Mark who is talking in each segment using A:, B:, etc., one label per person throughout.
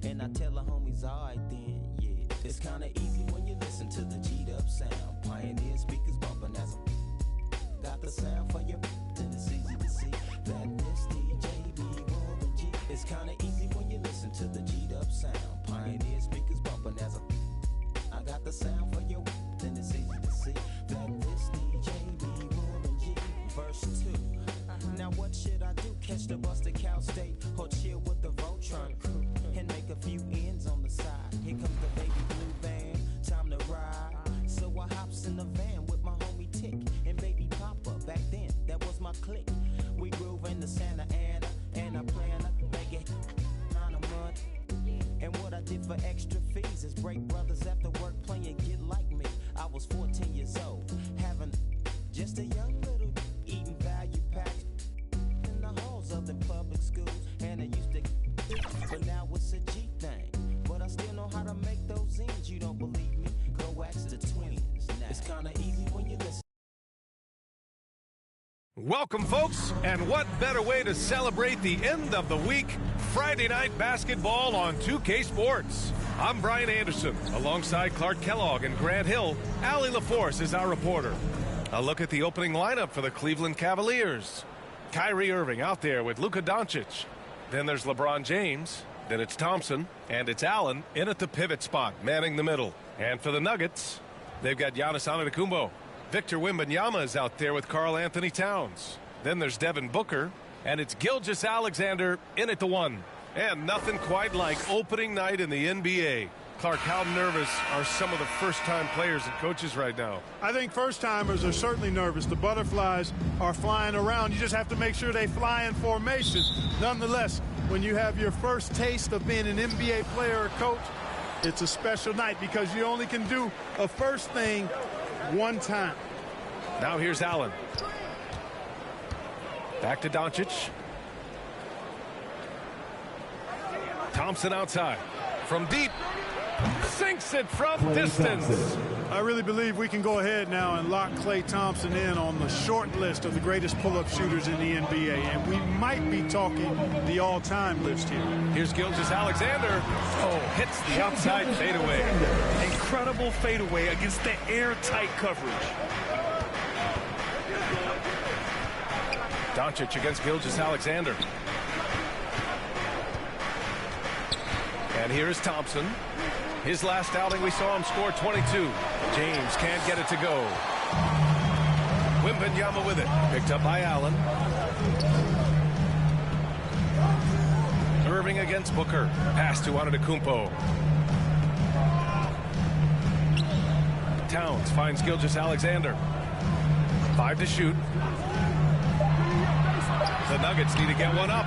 A: And I tell her homies, alright then, yeah. It's kinda easy when you listen to the G'd up sound. Pioneer speakers bumping as I got the sound for you. Then it's easy to see that this DJ be Warren G. It's kinda easy when you listen to the G'd up sound. Pioneer speakers bumping as I got the sound for you. Then it's easy to see that this DJ be Warren G. Verse 2. Now what should I do? Catch the bus to Cal State or chill with the Voltron crew and make a few ends on the side. Here comes the baby blue van, time to ride. So I hops in the van with my homie Tick and baby Papa. Back then, that was my clique. We groove in the Santa Ana and I plan to make it on a month. And what I did for extra fees is break brothers after work playing Get Like Me. I was 14 years old, having just a young little eating value packs in the halls of the public schools, and it used to, but now it's a G thing. But I still know how to make those ends. You don't believe me? Go ask the twins. Now, it's kinda easy when you listen.
B: Welcome, folks, and what better way to celebrate the end of the week? Friday night basketball on 2K Sports. I'm Brian Anderson, alongside Clark Kellogg and Grant Hill. Allie LaForce is our reporter. A look at the opening lineup for the Cleveland Cavaliers. Kyrie Irving out there with Luka Doncic. Then there's LeBron James. Then it's Thompson. And it's Allen in at the pivot spot, manning the middle. And for the Nuggets, they've got Giannis Antetokounmpo. Victor Wembanyama is out there with Karl Anthony Towns. Then there's Devin Booker. And it's Gilgeous-Alexander in at the 1. And nothing quite like opening night in the NBA. Clark, how nervous are some of the first-time players and coaches right now?
C: I think first-timers are certainly nervous. The butterflies are flying around. You just have to make sure they fly in formation. Nonetheless, when you have your first taste of being an NBA player or coach, it's a special night because you only can do a first thing one time.
B: Now here's Allen. Back to Doncic. Thompson outside. From deep. Sinks it from distance.
C: I really believe we can go ahead now and lock Klay Thompson in on the short list of the greatest pull-up shooters in the NBA, and we might be talking the all-time list here.
B: Here's Gilgeous-Alexander. Oh, hits the outside fadeaway.
D: Incredible fadeaway against the airtight coverage.
B: Doncic against Gilgeous-Alexander. And here's Thompson. His last outing, we saw him score 22. James can't get it to go. Wembanyama with it. Picked up by Allen. Irving against Booker. Pass to Antetokounmpo. Towns finds Gilgeous-Alexander. 5 to shoot. The Nuggets need to get one up.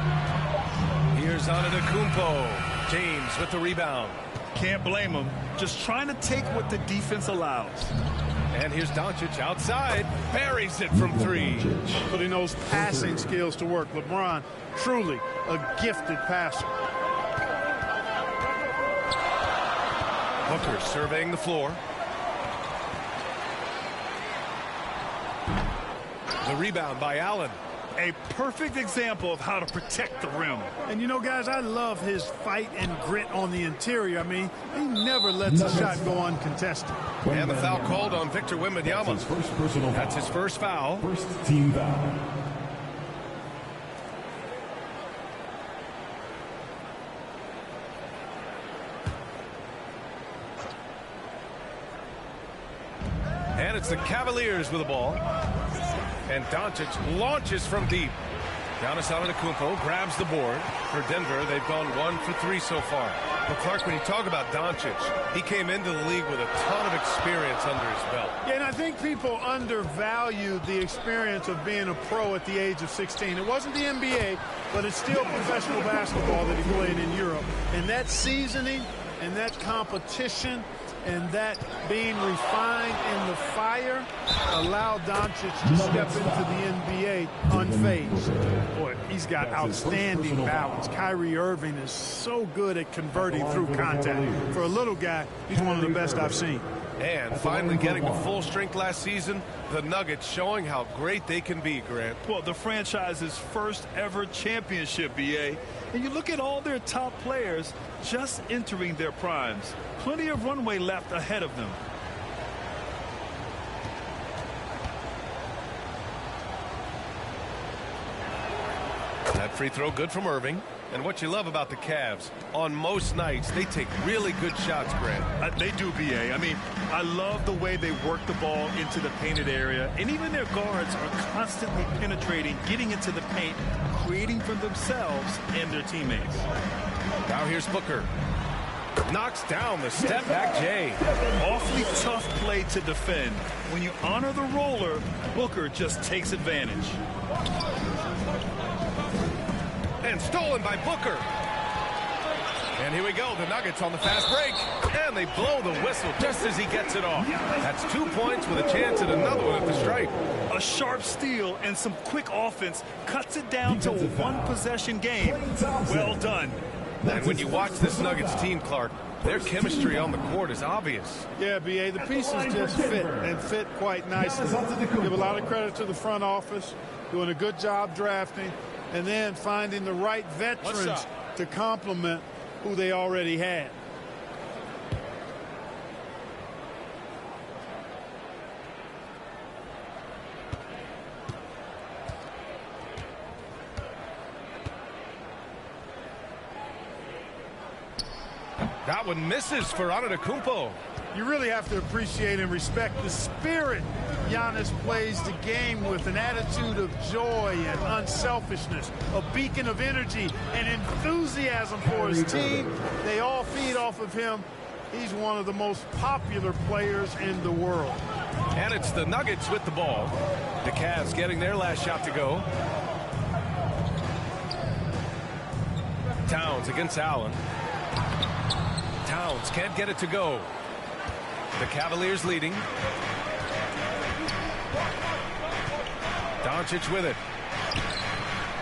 B: Here's Antetokounmpo. James with the rebound.
D: Can't blame him. Just trying to take what the defense allows.
B: And here's Doncic outside. Buries it from 3.
C: Putting those passing skills to work. LeBron, truly a gifted passer.
B: Booker surveying the floor. The rebound by Allen.
D: A perfect example of how to protect the rim.
C: And you know, guys, I love his fight and grit on the interior. I mean, he never lets a shot go uncontested.
B: And the foul called on Victor Wembanyama. That's his first foul.
E: First team foul.
B: And it's the Cavaliers with the ball. And Doncic launches from deep. Giannis Antetokounmpo grabs the board. For Denver, they've gone 1 for 3 so far. But Clark, when you talk about Doncic, he came into the league with a ton of experience under his belt.
C: Yeah, and I think people undervalue the experience of being a pro at the age of 16. It wasn't the NBA, but it's still professional basketball that he played in Europe. And that seasoning and that competition and that being refined in the fire allowed Doncic to step into the NBA unfazed. Boy, he's got outstanding balance. Kyrie Irving is so good at converting through contact. For a little guy, he's one of the best I've seen.
B: And finally getting to full strength last season, the Nuggets showing how great they can be, Grant.
D: Well, the franchise's first ever championship, BA. And you look at all their top players just entering their primes. Plenty of runway left ahead of them.
B: That free throw good from Irving. And what you love about the Cavs, on most nights, they take really good shots, Grant.
D: They do, BA. I mean, I love the way they work the ball into the painted area. And even their guards are constantly penetrating, getting into the paint, creating for themselves and their teammates.
B: Now here's Booker. Knocks down the step-back J.
D: Awfully tough play to defend. When you honor the roller, Booker just takes advantage.
B: And stolen by Booker. And here we go, the Nuggets on the fast break. And they blow the whistle just as he gets it off. That's 2 points with a chance at another one at the stripe.
D: A sharp steal and some quick offense cuts it down to a one-possession game. Well done.
B: And when you watch this Nuggets team, Clark, their chemistry on the court is obvious.
C: Yeah, B.A., the pieces just fit and fit quite nicely. Give a lot of credit to the front office, doing a good job drafting, and then finding the right veterans to complement who they already had.
B: That one misses for Antetokounmpo.
C: You really have to appreciate and respect the spirit Giannis plays the game with, an attitude of joy and unselfishness, a beacon of energy and enthusiasm for his team. They all feed off of him. He's one of the most popular players in the world.
B: And it's the Nuggets with the ball. The Cavs getting their last shot to go. Towns against Allen. Towns can't get it to go. The Cavaliers leading. Doncic with it.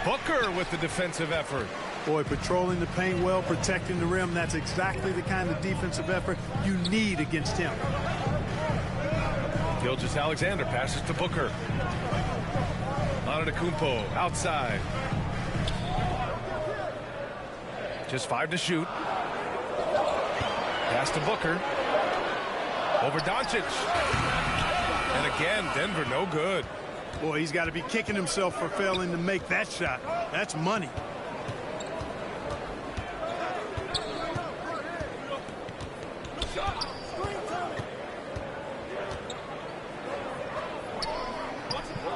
B: Booker with the defensive effort.
C: Boy, patrolling the paint well, protecting the rim. That's exactly the kind of defensive effort you need against him.
B: Gilgeous-Alexander passes to Booker. Antetokounmpo outside. Just 5 to shoot. Pass to Booker. Over Doncic. And again, Denver no good.
C: Boy, he's got to be kicking himself for failing to make that shot. That's money.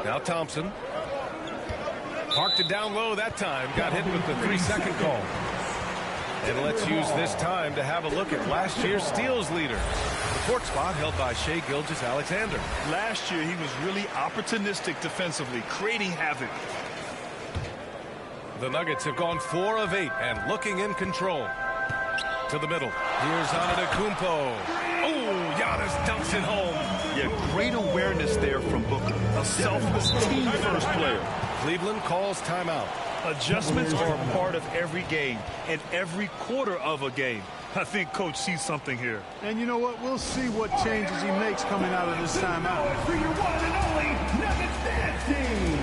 B: Now Thompson. Parked it down low that time. Got hit with the 3-second call. And let's use this time to have a look at last year's steals leader. The court spot held by Shai Gilgeous-Alexander.
D: Last year, he was really opportunistic defensively, creating havoc.
B: The Nuggets have gone 4 of 8 and looking in control. To the middle. Here's Antetokounmpo. Oh, Giannis dumps it home.
D: Yeah, great awareness there from Booker. A selfless team-first player.
B: Cleveland calls timeout.
D: Adjustments are a part of every game and every quarter of a game. I think Coach sees something here.
C: And you know what? We'll see what changes he makes coming out of this timeout.
E: For your one and only Nuggets Dance Team.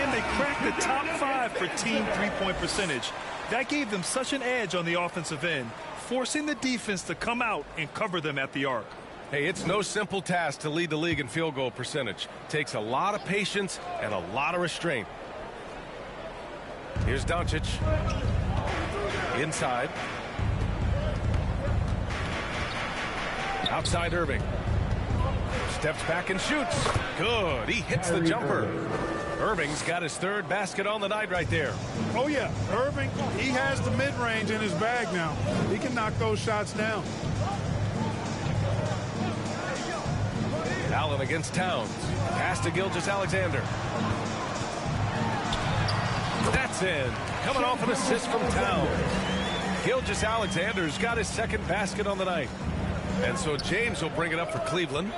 D: And they cracked the top 5 for team three-point percentage. That gave them such an edge on the offensive end, forcing the defense to come out and cover them at the arc.
B: Hey, it's no simple task to lead the league in field goal percentage. Takes a lot of patience and a lot of restraint. Here's Doncic. Inside. Outside Irving. Steps back and shoots. Good. He hits the jumper. Irving's got his 3rd basket on the night right there.
C: Oh, yeah. Irving, he has the mid-range in his bag now. He can knock those shots down.
B: Allen against Towns. Pass to Gilgeous-Alexander. That's in. Coming off an assist from Towns. Gilgeous-Alexander's got his 2nd basket on the night. And so James will bring it up for Cleveland.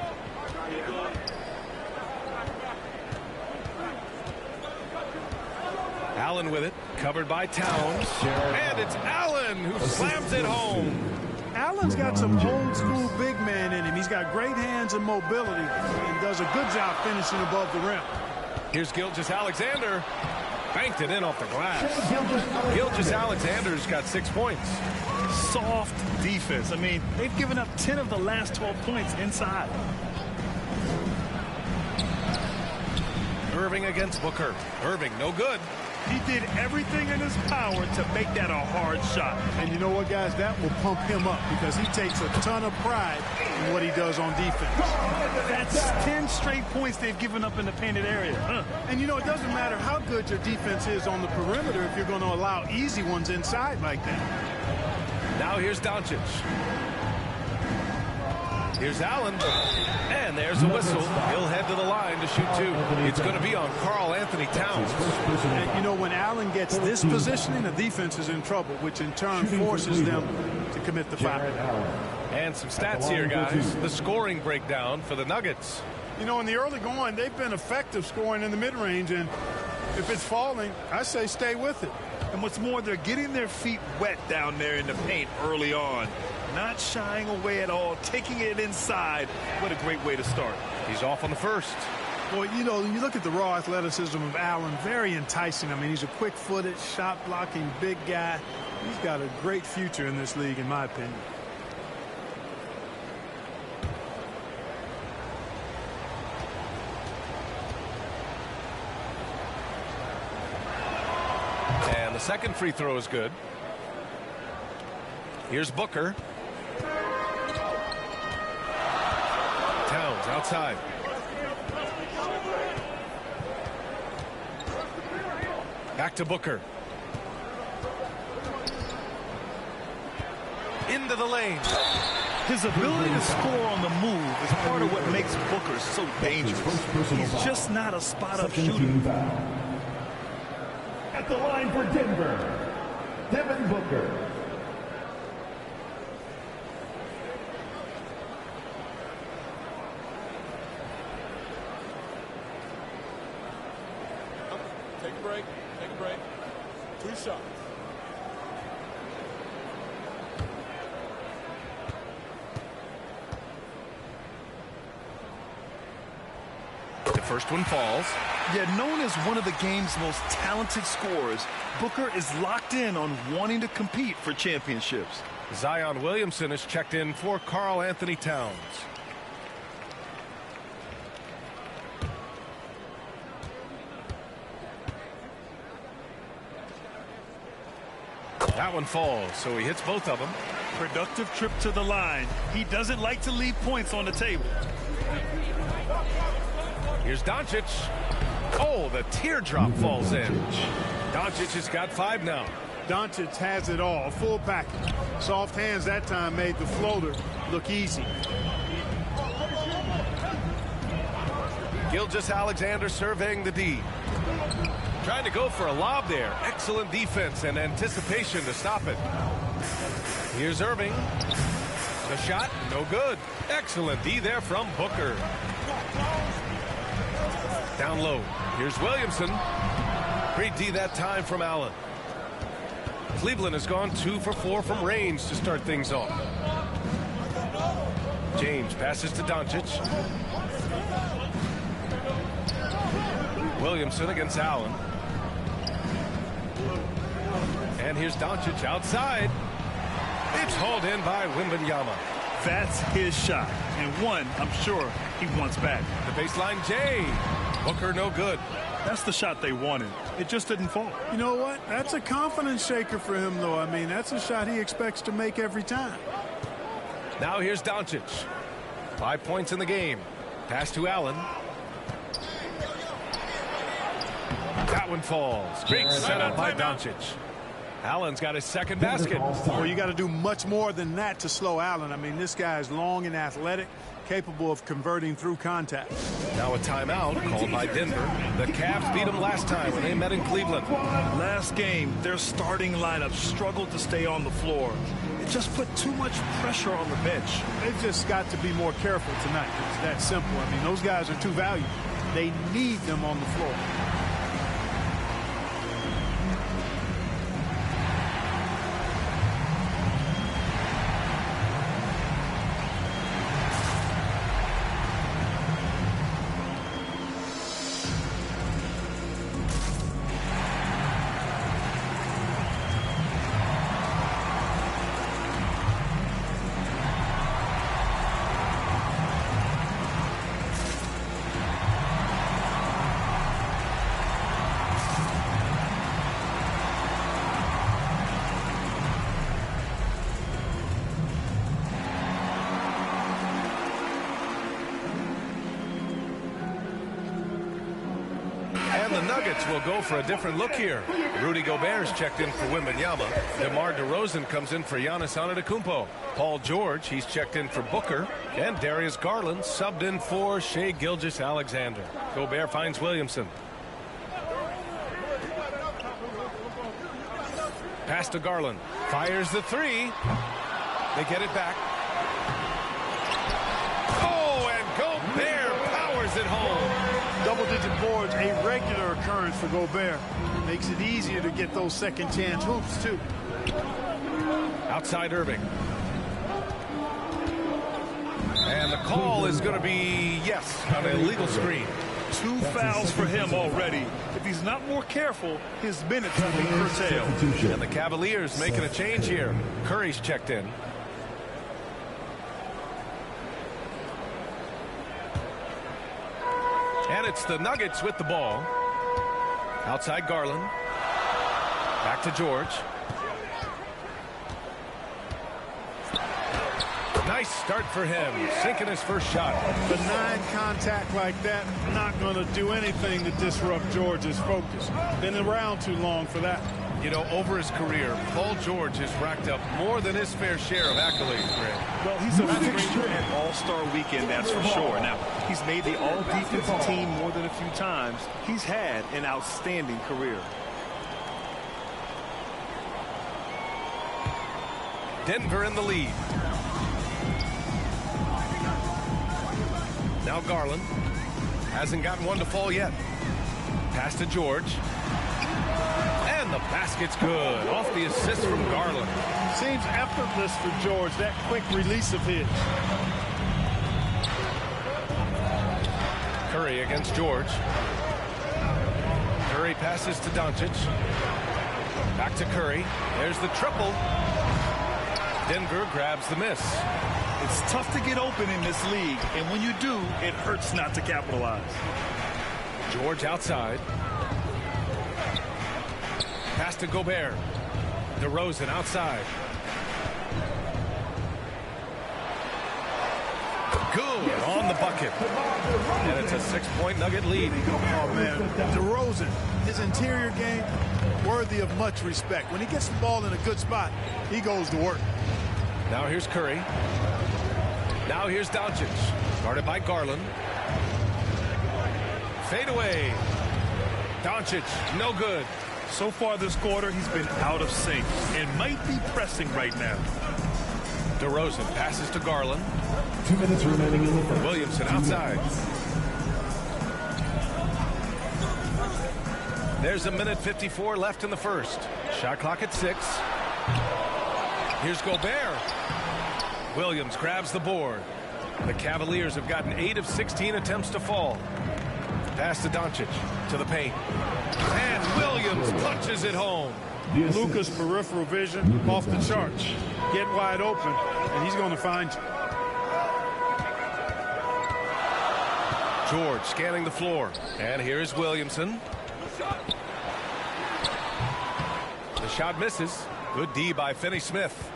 B: Allen with it. Covered by Towns. And it's Allen who slams it home.
C: Allen's got some old school big man in him. He's got great hands and mobility and does a good job finishing above the rim.
B: Here's Gilgeous-Alexander. Banked it in off the glass. Gilgeous-Alexander's got 6 points.
D: Soft defense. I mean, they've given up 10 of the last 12 points inside.
B: Irving against Booker. Irving, no good.
D: He did everything in his power to make that a hard shot.
C: And you know what, guys? That will pump him up because he takes a ton of pride in what he does on defense.
D: That's 10 straight points they've given up in the painted area.
C: And, you know, it doesn't matter how good your defense is on the perimeter if you're going to allow easy ones inside like that.
B: Now here's Doncic. Here's Allen. And there's a whistle. He'll head to the line to shoot 2. It's going to be on Karl-Anthony Towns.
C: And, you know, when Allen gets this positioning, the defense is in trouble, which in turn forces them to commit the foul.
B: And some stats here, guys. The scoring breakdown for the Nuggets.
C: You know, in the early going, they've been effective scoring in the mid-range, and if it's falling, I say stay with it.
D: And what's more, they're getting their feet wet down there in the paint early on. Not shying away at all, taking it inside. What a great way to start.
B: He's off on the first.
C: Well, you know, you look at the raw athleticism of Allen, very enticing. I mean, he's a quick-footed, shot-blocking big guy. He's got a great future in this league, in my opinion.
B: And the second free throw is good. Here's Booker. Towns outside. Back to Booker. Into the lane.
D: His ability to score on the move is part of what makes Booker so dangerous. He's just not a spot-up shooter.
E: At the line for Denver, Devin Booker.
C: Take a break. 2 shots.
B: The first one falls.
D: Yet known as one of the game's most talented scorers, Booker is locked in on wanting to compete for championships.
B: Zion Williamson is checked in for Karl-Anthony Towns. That one falls, so he hits both of them.
D: Productive trip to the line. He doesn't like to leave points on the table.
B: Here's Doncic. Oh, the teardrop falls in. Doncic has got 5 now.
C: Doncic has it all, full package. Soft hands that time made the floater look easy.
B: Gilgeous-Alexander surveying the D. Trying to go for a lob there. Excellent defense and anticipation to stop it. Here's Irving. The shot, no good. Excellent D there from Booker. Down low. Here's Williamson. Great D that time from Allen. Cleveland has gone 2 for 4 from range to start things off. James passes to Doncic. Williamson against Allen. And here's Doncic outside. It's hauled in by Wembanyama.
D: That's his shot, and one I'm sure he wants back.
B: The baseline J. Booker no good.
D: That's the shot they wanted. It just didn't fall.
C: You know what? That's a confidence shaker for him, though. I mean, that's a shot he expects to make every time.
B: Now here's Doncic. 5 points in the game. Pass to Allen. That one falls. Big setup by Doncic. Allen's got his second basket.
C: Well, you got to do much more than that to slow Allen. I mean, this guy is long and athletic, capable of converting through contact.
B: Now a timeout called by Denver. The Cavs beat them last time when they met in Cleveland.
D: Last game, their starting lineup struggled to stay on the floor. It just put too much pressure on the bench.
C: They've just got to be more careful tonight. It's that simple. I mean, those guys are too valuable. They need them on the floor.
B: Nuggets will go for a different look here. Rudy Gobert's checked in for Wembanyama. DeMar DeRozan comes in for Giannis Antetokounmpo. Paul George, he's checked in for Booker. And Darius Garland subbed in for Shai Gilgeous-Alexander. Gobert finds Williamson. Pass to Garland. Fires the three. They get it back. Oh, and Gobert powers it home.
C: Double-digit boards, a regular occurrence for Gobert. Makes it easier to get those second-chance hoops, too.
B: Outside Irving. And the call is going to be, yes, on an illegal screen.
D: 2 fouls for him already. If he's not more careful, his minutes will be curtailed.
B: And the Cavaliers making a change here. Curry's checked in. And it's the Nuggets with the ball. Outside Garland. Back to George. Nice start for him, sinking his first shot.
C: Benign contact like that, not going to do anything to disrupt George's focus. Been around too long for that.
B: You know, over his career, Paul George has racked up more than his fair share of accolades, Grant.
D: Well, he's a fixture at All-Star Weekend, that's for sure. Now, he's made the All-Defensive team more than a few times. He's had an outstanding career.
B: Denver in the lead. Now Garland hasn't gotten one to fall yet. Pass to George. And the basket's good. Off the assist from Garland.
C: Seems effortless for George, that quick release of his.
B: Curry against George. Curry passes to Doncic. Back to Curry. There's the triple. Denver grabs the miss.
D: It's tough to get open in this league, and when you do, it hurts not to capitalize.
B: George outside. Pass to Gobert. DeRozan outside. Good on the bucket. And it's a 6-point Nugget lead.
C: Oh, man. DeRozan, his interior game, worthy of much respect. When he gets the ball in a good spot, he goes to work.
B: Now here's Curry. Now here's Doncic. Guarded by Garland. Fade away. Doncic, no good.
D: So far this quarter, he's been out of sync and might be pressing right now.
B: DeRozan passes to Garland.
E: 2 minutes remaining in the first.
B: Williamson outside. There's a minute 54 left in the first. Shot clock at 6. Here's Gobert. Williams grabs the board. The Cavaliers have gotten 8 of 16 attempts to fall. Pass to Doncic to the paint. And Williams punches it home.
C: Luka's peripheral vision off the charts. Get wide open, and he's going to find you.
B: George scanning the floor. And here is Williamson. The shot misses. Good D by Finney-Smith.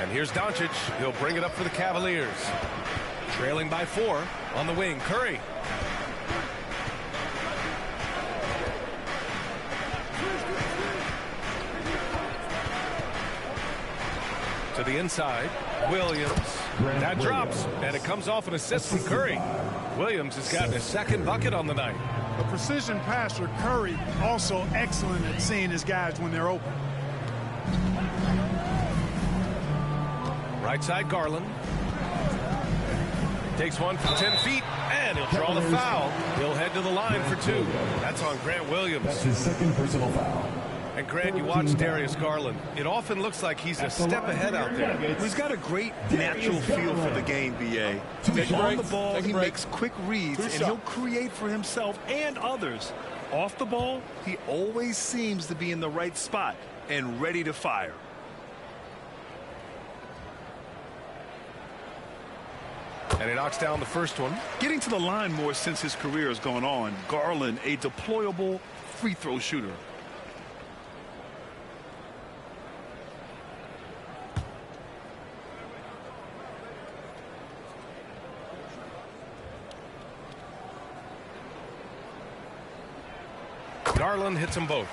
B: And here's Doncic. He'll bring it up for the Cavaliers. Trailing by 4 on the wing. Curry. To the inside. Williams. That drops. And it comes off an assist from Curry. Williams has gotten his second bucket on the night.
C: A precision passer, Curry, also excellent at seeing his guys when they're open.
B: Right side Garland. Takes one from 10 feet, and he'll draw the foul. He'll head to the line for 2. That's on Grant Williams.
E: That's his second personal foul.
B: And Grant, you watch Darius Garland. It often looks like he's a step ahead out there.
D: He's got a great natural feel for the game, B.A. On the ball, he makes quick reads, and he'll create for himself and others. Off the ball, he always seems to be in the right spot and ready to fire.
B: And he knocks down the first one.
D: Getting to the line more since his career has gone on. Garland, a deployable free throw shooter.
B: Garland hits them both.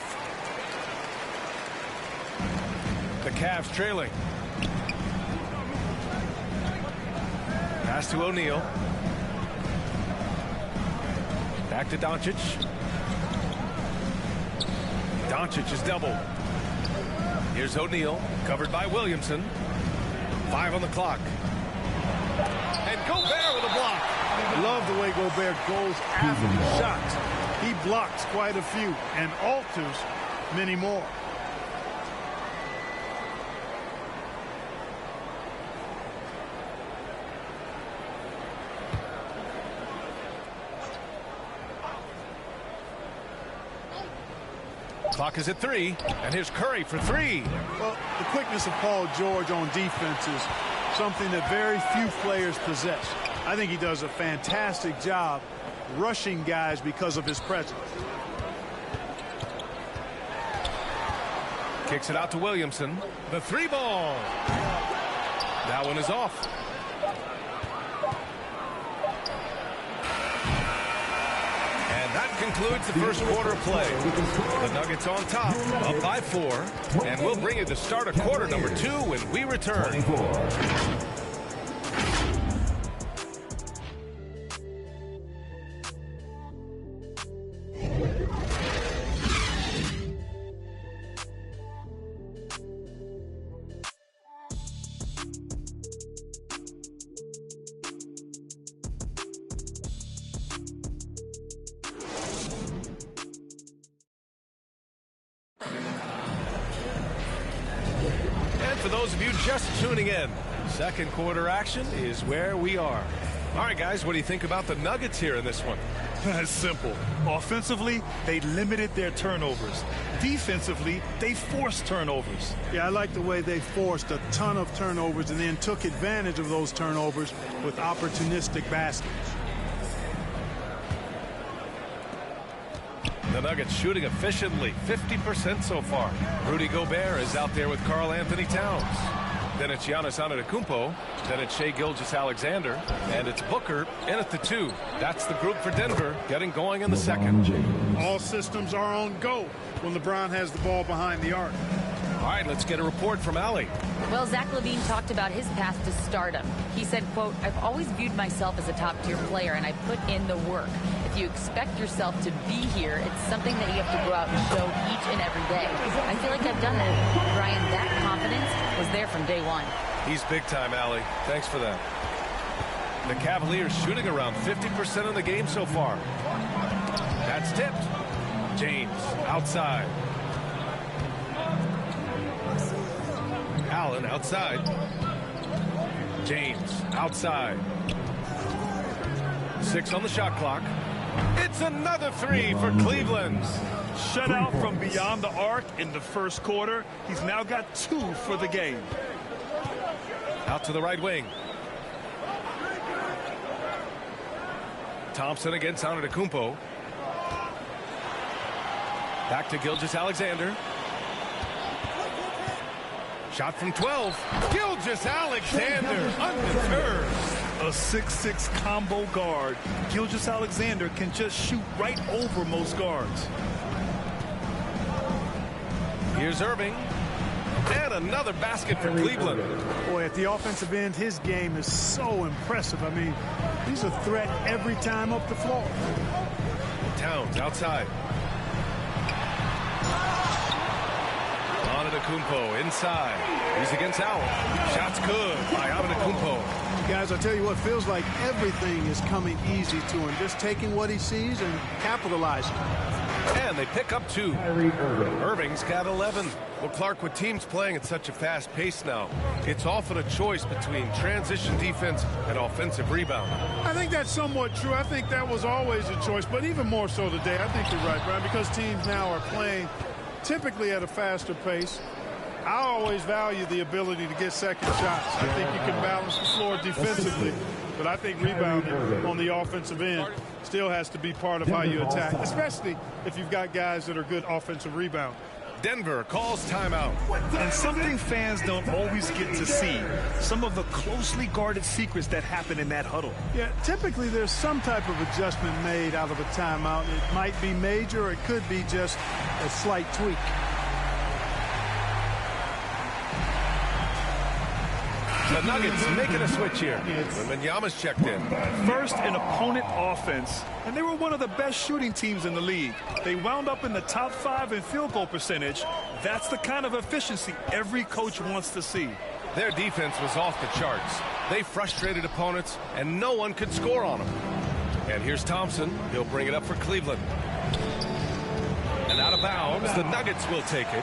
B: The Cavs trailing. Pass to O'Neal. Back to Doncic. Doncic is doubled. Here's O'Neal, covered by Williamson. 5 on the clock. And Gobert with a block.
C: Love the way Gobert goes after the shots. He blocks quite a few and alters many more.
B: Clock is at 3, and here's Curry for 3.
C: Well, the quickness of Paul George on defense is something that very few players possess. I think he does a fantastic job rushing guys because of his presence.
B: Kicks it out to Williamson. The 3 ball. That one is off. And that concludes the first quarter of play. The Nuggets on top, up by 4. And we'll bring you the start of quarter number 2 when we return. For those of you just tuning in, second quarter action is where we are. All right, guys, what do you think about the Nuggets here in this one?
D: It's simple. Offensively, they limited their turnovers. Defensively, they forced turnovers.
C: Yeah, I like the way they forced a ton of turnovers and then took advantage of those turnovers with opportunistic baskets.
B: The Nuggets shooting efficiently, 50% so far. Rudy Gobert is out there with Karl Anthony Towns. Then it's Giannis Antetokounmpo. Then it's Shai Gilgeous-Alexander. And it's Booker in at the 2. That's the group for Denver getting going in the second.
C: All systems are on go when LeBron has the ball behind the arc.
B: All right, let's get a report from Allie.
F: Well, Zach LaVine talked about his path to stardom. He said, quote, "I've always viewed myself as a top-tier player, and I put in the work. If you expect yourself to be here, it's something that you have to go out and show each and every day. I feel like I've done that. Brian, that confidence was there from day one."
B: He's big time, Allie. Thanks for that. The Cavaliers shooting around 50% of the game so far. That's tipped. James outside. Allen outside. James outside. 6 on the shot clock. It's another 3 for Cleveland.
D: Shutout from beyond the arc in the first quarter. He's now got 2 for the game.
B: Out to the right wing. Thompson against Antetokounmpo. Back to Gilgeous-Alexander. Shot from 12. Gilgeous-Alexander undeterred.
D: A 6'6" combo guard. Gilgeous-Alexander can just shoot right over most guards.
B: Here's Irving. And another basket for Cleveland.
C: Boy, at the offensive end, his game is so impressive. I mean, he's a threat every time up the floor.
B: Towns outside. Antetokounmpo inside. He's against Allen. Shots good by Antetokounmpo.
C: Guys, I tell you what, feels like everything is coming easy to him. Just taking what he sees and capitalizing.
B: And they pick up 2. Irving's got 11. Well, Clark, with teams playing at such a fast pace now, it's often a choice between transition defense and offensive rebound.
C: I think that's somewhat true. I think that was always a choice, but even more so today. I think you're right, Brian, because teams now are playing typically at a faster pace. I always value the ability to get second shots. I think you can balance the floor defensively, but I think rebounding on the offensive end still has to be part of how you attack, especially if you've got guys that are good offensive rebound.
B: Denver calls timeout.
D: And something fans don't always get to see, some of the closely guarded secrets that happen in that huddle.
C: Yeah, typically there's some type of adjustment made out of a timeout. It might be major, or it could be just a slight tweak.
B: The Nuggets making a switch here. Wembanyama's checked in.
D: First in opponent offense, and they were one of the best shooting teams in the league. They wound up in the top 5 in field goal percentage. That's the kind of efficiency every coach wants to see.
B: Their defense was off the charts. They frustrated opponents, and no one could score on them. And here's Thompson. He'll bring it up for Cleveland. And out of bounds, the Nuggets will take it.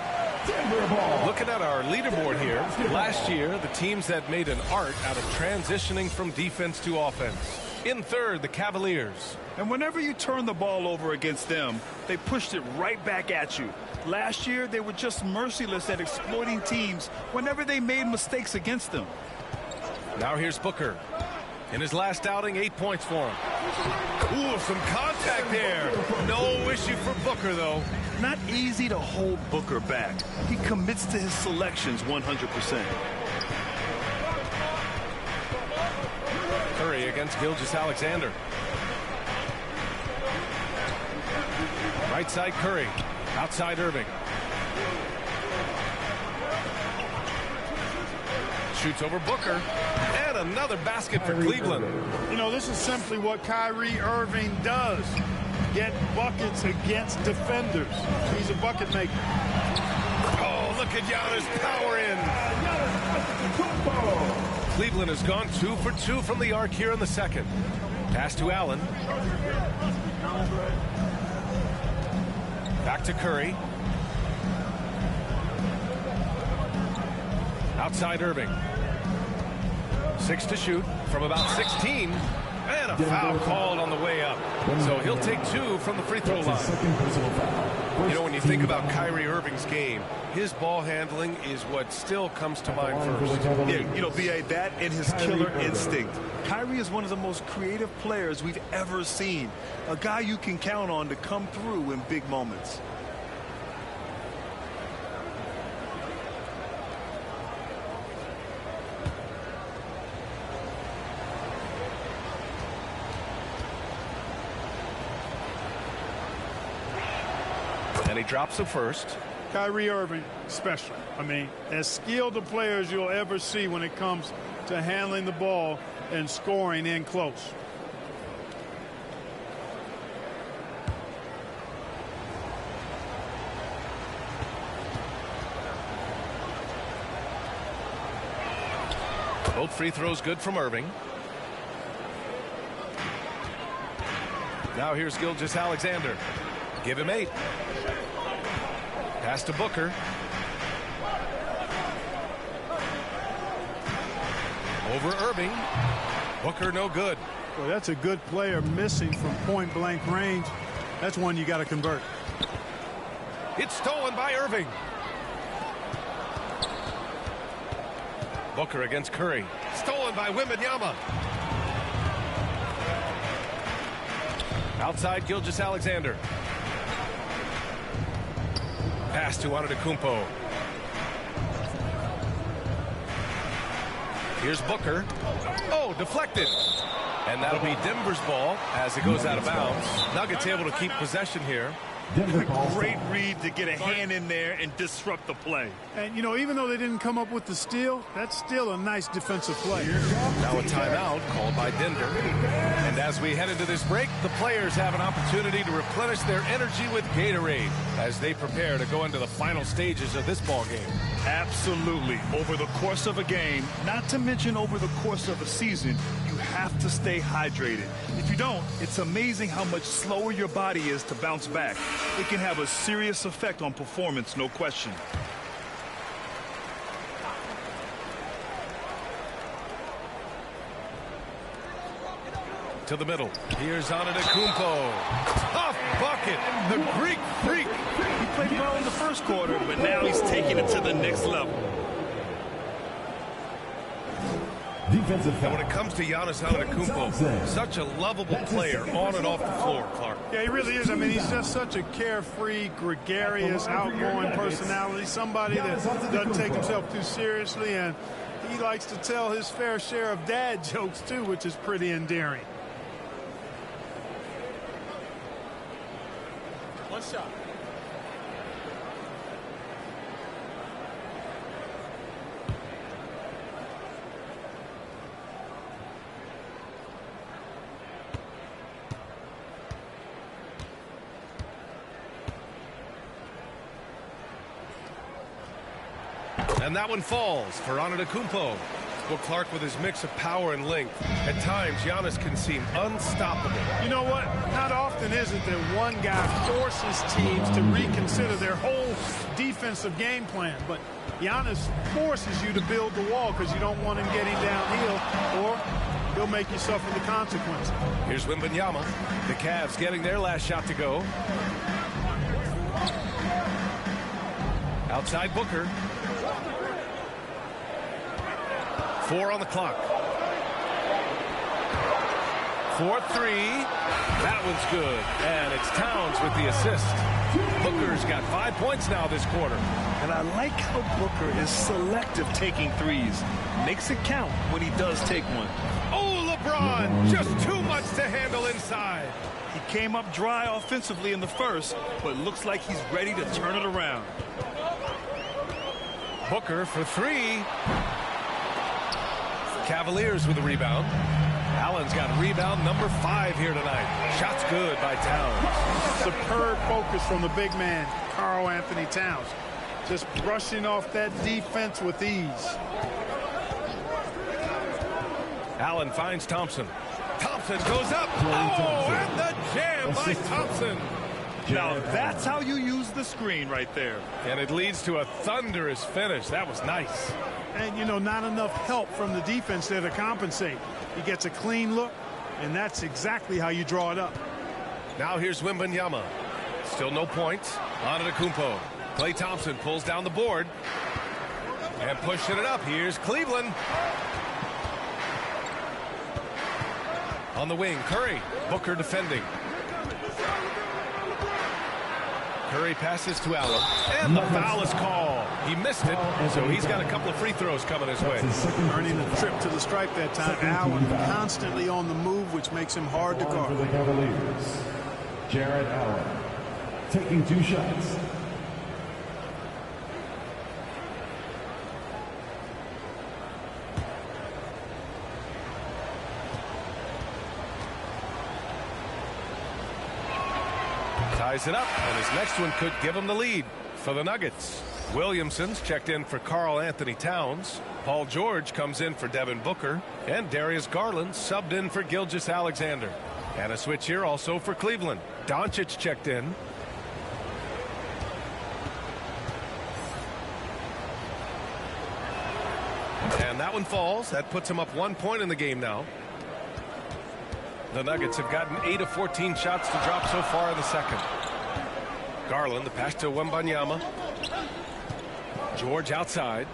B: Looking at our leaderboard here, last year, the teams that made an art out of transitioning from defense to offense. In third, the Cavaliers.
D: And whenever you turn the ball over against them, they pushed it right back at you. Last year, they were just merciless at exploiting teams whenever they made mistakes against them.
B: Now here's Booker. In his last outing, 8 points for him. Ooh, some contact there. No issue for Booker, though.
D: Not easy to hold Booker back. He commits to his selections 100%.
B: Curry against Gilgeous-Alexander. Right side Curry. Outside Irving. Shoots over Booker. And another basket for Cleveland.
C: You know, this is simply what Kyrie Irving does. Get buckets against defenders. He's a bucket maker.
B: Oh, look at Giannis power in. Cleveland has gone 2 for 2 from the arc here in the second. Pass to Allen. Back to Curry. Outside Irving. 6 to shoot from about 16. And a foul called on the way up. So he'll take 2 from the free throw line. You know, when you think about Kyrie Irving's game, his ball handling is what still comes to mind first.
D: Yeah, you know, B.A., that and his killer instinct. Kyrie is one of the most creative players we've ever seen. A guy you can count on to come through in big moments.
B: And he drops the first.
C: Kyrie Irving, special. I mean, as skilled a player as you'll ever see when it comes to handling the ball and scoring in close.
B: Both free throws good from Irving. Now here's Gilgeous-Alexander. Give him 8. Pass to Booker. Over Irving. Booker no good.
C: Well, that's a good player missing from point blank range. That's one you got to convert.
B: It's stolen by Irving. Booker against Curry. Stolen by Wembanyama. Outside Gilgeous-Alexander. Pass to Antetokounmpo. Here's Booker. Oh, deflected. And that'll be Denver's ball as it goes out of bounds. Nuggets able to keep possession here.
D: Great read to get a hand in there and disrupt the play.
C: And, you know, even though they didn't come up with the steal, that's still a nice defensive play.
B: Now a timeout called by Denver. And as we head into this break, the players have an opportunity to replenish their energy with Gatorade as they prepare to go into the final stages of this ball game.
D: Absolutely. Over the course of a game, not to mention over the course of a season, you have to stay hydrated. If you don't, it's amazing how much slower your body is to bounce back. It can have a serious effect on performance, no question.
B: To the middle. Here's Antetokounmpo. Tough bucket. The Greek freak.
D: He played well in the first quarter, but now he's taking it to the next level.
E: Defensive foul.
B: And when it comes to Giannis Antetokounmpo, such a lovable player on and off the floor, Clark.
C: Yeah, he really is. I mean, he's just such a carefree, gregarious, outgoing personality. Somebody that doesn't take himself too seriously, and he likes to tell his fair share of dad jokes, too, which is pretty endearing.
G: One shot.
B: And that one falls for Antetokounmpo. Well, Clark, with his mix of power and length, at times Giannis can seem unstoppable.
C: You know what? Not often is it that one guy forces teams to reconsider their whole defensive game plan. But Giannis forces you to build the wall because you don't want him getting downhill, or he'll make you suffer the consequences.
B: Here's Wembanyama. The Cavs getting their last shot to go. Outside Booker. 4 on the clock. 4-3. That one's good. And it's Towns with the assist. Booker's got 5 points now this quarter.
D: And I like how Booker is selective taking threes. Makes it count when he does take one.
B: Oh, LeBron, just too much to handle inside.
D: He came up dry offensively in the first, but looks like he's ready to turn it around.
B: Booker for 3. Cavaliers with a rebound. Allen's got rebound number 5 here tonight. Shot's good by Towns.
C: Superb focus from the big man, Karl Anthony Towns. Just brushing off that defense with ease.
B: Allen finds Thompson. Thompson goes up. Oh, and the jam by Thompson.
D: Now that's how you use the screen right there.
B: And it leads to a thunderous finish. That was nice.
C: And, you know, not enough help from the defense there to compensate. He gets a clean look, and that's exactly how you draw it up.
B: Now here's Wembanyama. Still no points. Antetokounmpo. Klay Thompson pulls down the board. And pushing it up. Here's Cleveland. On the wing, Curry. Booker defending. Curry passes to Allen, and the foul is called. He missed it, so he's got a couple of free throws coming his way.
C: Earning a trip to the stripe that time. Allen constantly on the move, which makes him hard to guard.
E: For the Cavaliers, Jared Allen taking 2 shots.
B: Ties it up, and his next one could give him the lead for the Nuggets. Williamson's checked in for Karl Anthony Towns. Paul George comes in for Devin Booker. And Darius Garland subbed in for Gilgeous-Alexander. And a switch here also for Cleveland. Doncic checked in. And that one falls. That puts him up 1 point in the game now. The Nuggets have gotten 8 of 14 shots to drop so far in the second. Garland, the pass to Wembanyama. George outside.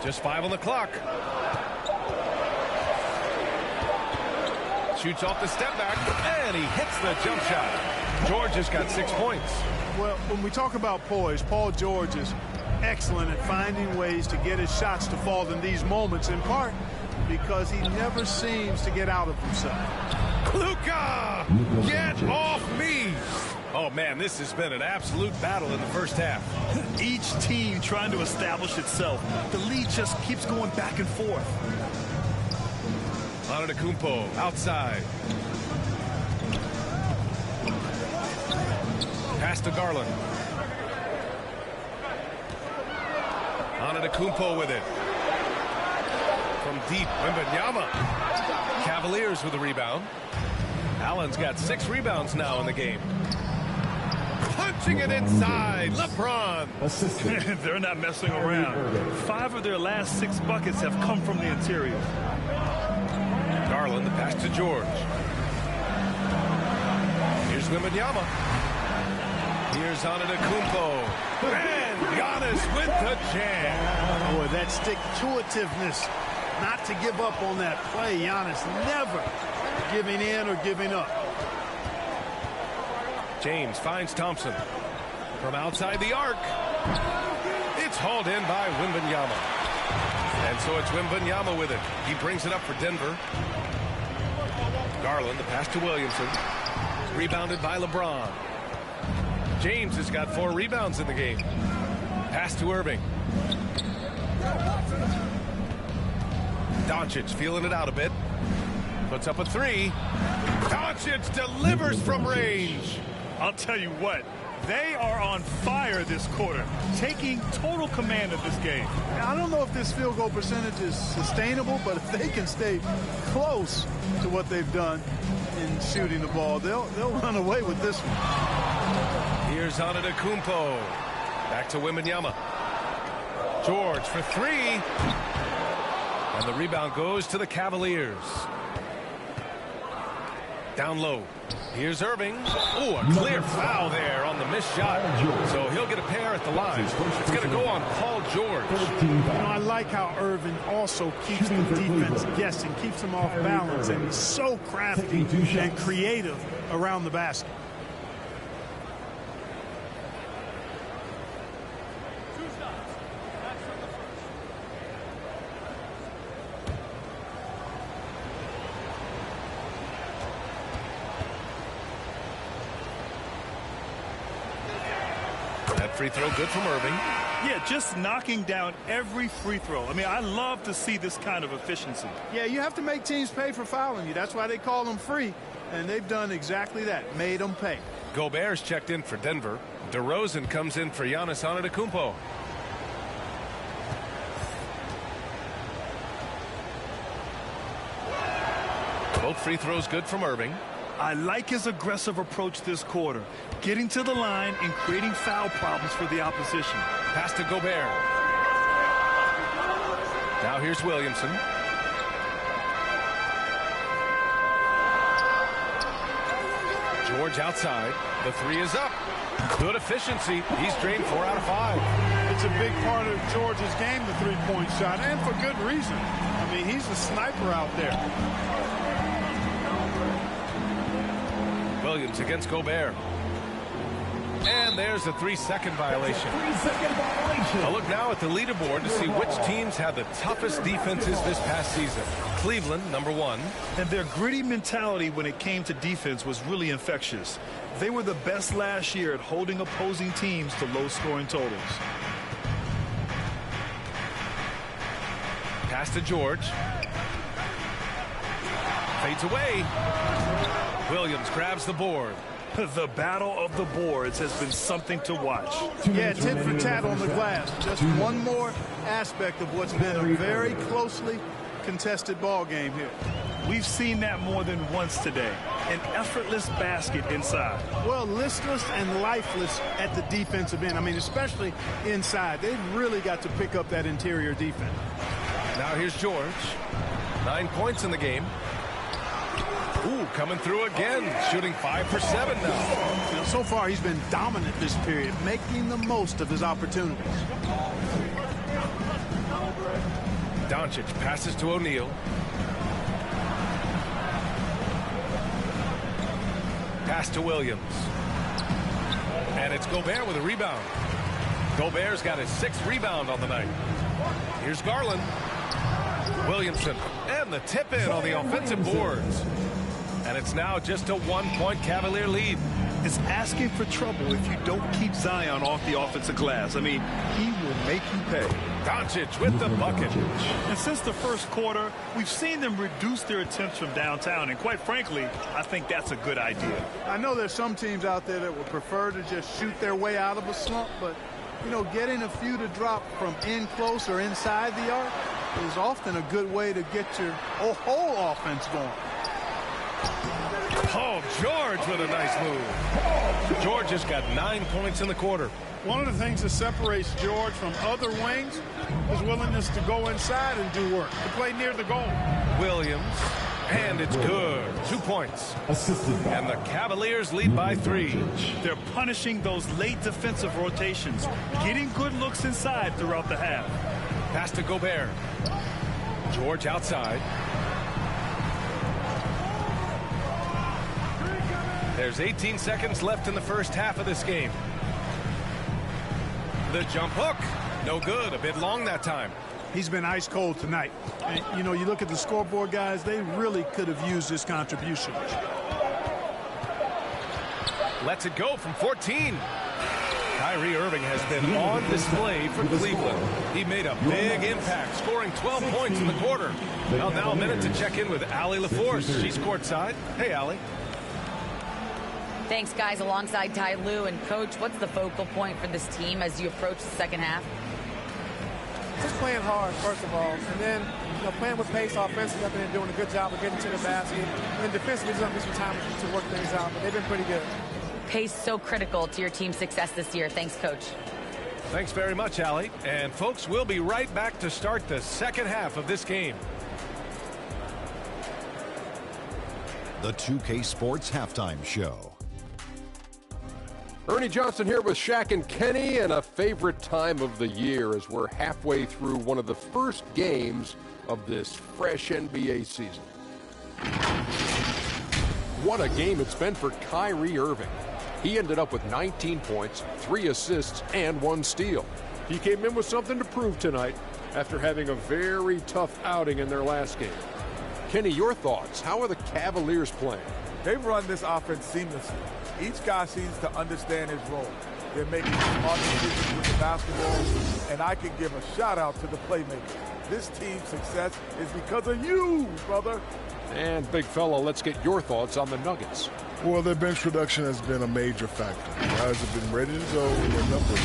B: Just 5 on the clock. Shoots off the step back, and he hits the jump shot. George has got 6 points.
C: Well, when we talk about poise, Paul George is excellent at finding ways to get his shots to fall in these moments, in part because he never seems to get out of himself.
B: Luka, get off me. Oh, man, this has been an absolute battle in the first half.
D: Each team trying to establish itself. The lead just keeps going back and forth.
B: Antetokounmpo outside. Pass to Garland. Antetokounmpo with it. From deep, Wembanyama. Cavaliers with the rebound. Allen's got 6 rebounds now in the game. Punching it inside, LeBron.
D: They're not messing around. 5 of their last 6 buckets have come from the interior.
B: Garland, the pass to George. Here's Wembanyama. Here's Antetokounmpo. And Giannis with the jam.
C: Boy, that stick-to-itiveness, not to give up on that play. Giannis never giving in or giving up.
B: James finds Thompson. From outside the arc. It's hauled in by Wembanyama. And so it's Wembanyama with it. He brings it up for Denver. Garland, the pass to Williamson. Rebounded by LeBron. James has got 4 rebounds in the game. Pass to Irving. Doncic feeling it out a bit. Puts up a 3. Doncic delivers from range.
D: I'll tell you what, they are on fire this quarter, taking total command of this game.
C: I don't know if this field goal percentage is sustainable, but if they can stay close to what they've done in shooting the ball, they'll run away with this one.
B: Here's Antetokounmpo. Back to Wembanyama. George for 3. And the rebound goes to the Cavaliers. Down low. Here's Irving. Oh, a clear foul there on the missed shot. So he'll get a pair at the line. It's going to go on Paul George.
C: You know, I like how Irving also keeps the defense guessing, keeps them off balance, and he's so crafty and creative around the basket.
B: Free throw good from Irving.
D: Yeah, just knocking down every free throw. I mean, I love to see this kind of efficiency.
C: Yeah, you have to make teams pay for fouling you. That's why they call them free. And they've done exactly that, made them pay.
B: Gobert's checked in for Denver. DeRozan comes in for Giannis Antetokounmpo. Both free throws good from Irving.
D: I like his aggressive approach this quarter, getting to the line and creating foul problems for the opposition.
B: Pass to Gobert. Now here's Williamson. George outside. The 3 is up. Good efficiency. He's drained 4 out of 5.
C: It's a big part of George's game, the three-point shot, and for good reason. I mean, he's a sniper out there.
B: Williams against Gobert. And there's a 3-second violation. A look now at the leaderboard to see which teams had the toughest defenses this past season. Cleveland, number 1.
D: And their gritty mentality when it came to defense was really infectious. They were the best last year at holding opposing teams to low-scoring totals.
B: Pass to George. Fades away. Williams grabs the board.
D: The battle of the boards has been something to watch.
C: Yeah, tit for tat on the glass. Just one more aspect of what's been a very closely contested ball game here.
D: We've seen that more than once today. An effortless basket inside.
C: Well, listless and lifeless at the defensive end. I mean, especially inside. They've really got to pick up that interior defense.
B: Now here's George. 9 points in the game. Ooh, coming through again, shooting 5 for 7 now.
C: You know, so far he's been dominant this period, making the most of his opportunities.
B: Doncic passes to O'Neal. Pass to Williams. And it's Gobert with a rebound. Gobert's got his 6th rebound on the night. Here's Garland. Williamson. And the tip in on the offensive boards. And it's now just a 1-point Cavalier lead.
D: It's asking for trouble if you don't keep Zion off the offensive glass. I mean, he will make you pay.
B: Doncic with the bucket.
D: And since the first quarter, we've seen them reduce their attempts from downtown. And quite frankly, I think that's a good idea.
C: I know there's some teams out there that would prefer to just shoot their way out of a slump, but, you know, getting a few to drop from in close or inside the arc is often a good way to get your whole offense going.
B: Paul George with a nice move. George has got 9 points in the quarter.
C: One of the things that separates George from other wings is willingness to go inside and do work, to play near the goal.
B: Williams And it's good. 2 points.
E: Assisted by
B: And the Cavaliers lead by 3.
D: They're punishing those late defensive rotations, getting good looks inside throughout the half.
B: Pass to Gobert. George outside. There's 18 seconds left in the first half of this game. The jump hook. No good. A bit long that time.
C: He's been ice cold tonight. And, you know, you look at the scoreboard, guys, they really could have used this contribution.
B: Lets it go from 14. Kyrie Irving has been on display for Cleveland. He made a big impact, scoring 12 points in the quarter. Well, now a minute to check in with Allie LaForce. She's courtside. Hey, Allie.
F: Thanks, guys. Alongside Ty Lue and Coach, what's the focal point for this team as you approach the second half?
G: Just playing hard, first of all, and then playing with pace offensively. I think they're doing a good job of getting to the basket. And defensively, there's going to be some time to work things out, but they've been pretty good.
F: Pace so critical to your team's success this year. Thanks, Coach.
B: Thanks very much, Allie. And, folks, we'll be right back to start the second half of this game.
H: The 2K Sports Halftime Show.
I: Ernie Johnson here with Shaq and Kenny, and a favorite time of the year as we're halfway through one of the first games of this fresh NBA season. What a game it's been for Kyrie Irving. He ended up with 19 points, 3 assists, and 1 steal. He came in with something to prove tonight after having a very tough outing in their last game. Kenny, your thoughts? How are the Cavaliers playing?
J: They've run this offense seamlessly. Each guy seems to understand his role. They're making smart decisions with the basketball, and I can give a shout-out to the playmakers. This team's success is because of you, brother.
I: And, big fella, let's get your thoughts on the Nuggets.
K: Well, their bench production has been a major factor. Guys have been ready to go with their numbers.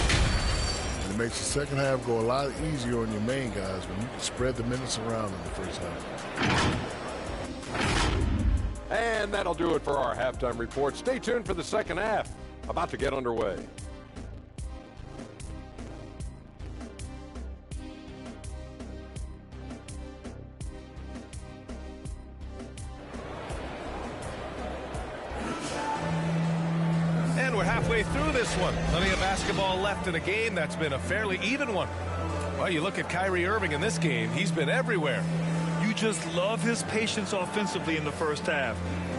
K: And it makes the second half go a lot easier on your main guys when you can spread the minutes around in the first half.
I: And that'll do it for our halftime report. Stay tuned for the second half. About to get underway.
B: And we're halfway through this one. Plenty of basketball left in a game that's been a fairly even one. Well, you look at Kyrie Irving in this game. He's been everywhere.
D: You just love his patience offensively in the first half.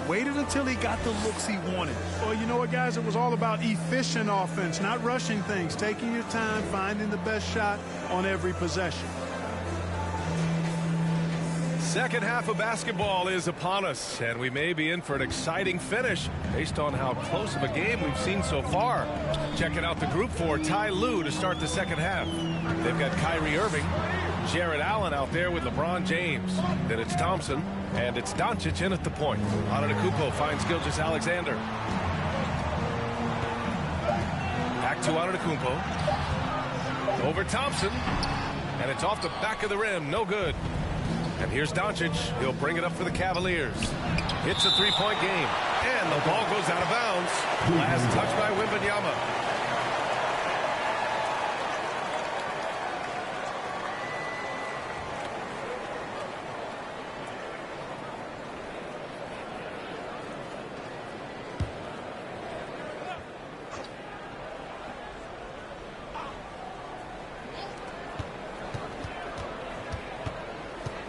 D: Waited until he got the looks he wanted.
C: Well, you know what, guys? It was all about efficient offense, not rushing things, taking your time, finding the best shot on every possession.
B: Second half of basketball is upon us, and we may be in for an exciting finish based on how close of a game we've seen so far. Checking out the group for Ty Lue to start the second half. They've got Kyrie Irving, Jared Allen out there with LeBron James. Then it's Thompson, and it's Doncic in at the point. Antetokounmpo finds Gilgeous-Alexander. Back to Antetokounmpo. Over Thompson, and it's off the back of the rim. No good. And here's Doncic. He'll bring it up for the Cavaliers. It's a three-point game. And the ball goes out of bounds. Last touch by Wembanyama.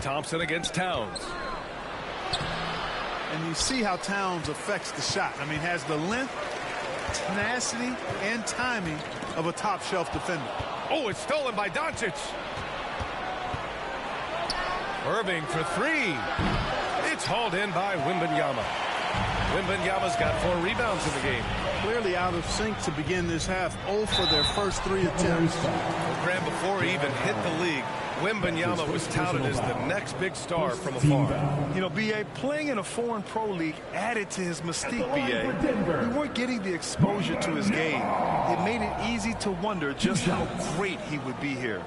B: Thompson against Towns.
C: And you see how Towns affects the shot. I mean, has the length, tenacity, and timing of a top-shelf defender.
B: Oh, it's stolen by Doncic. Irving for three. It's hauled in by Wembanyama. Wembanyama's got 4 rebounds in the game.
C: Clearly out of sync to begin this half. 0 for their first 3 attempts.
B: Well, Graham, before he even hit the league, Wembanyama was touted as the next big star from afar.
D: You know, B.A., playing in a foreign pro league added to his mystique, B.A. We weren't getting the exposure to his game. It made it easy to wonder just how great he would be here.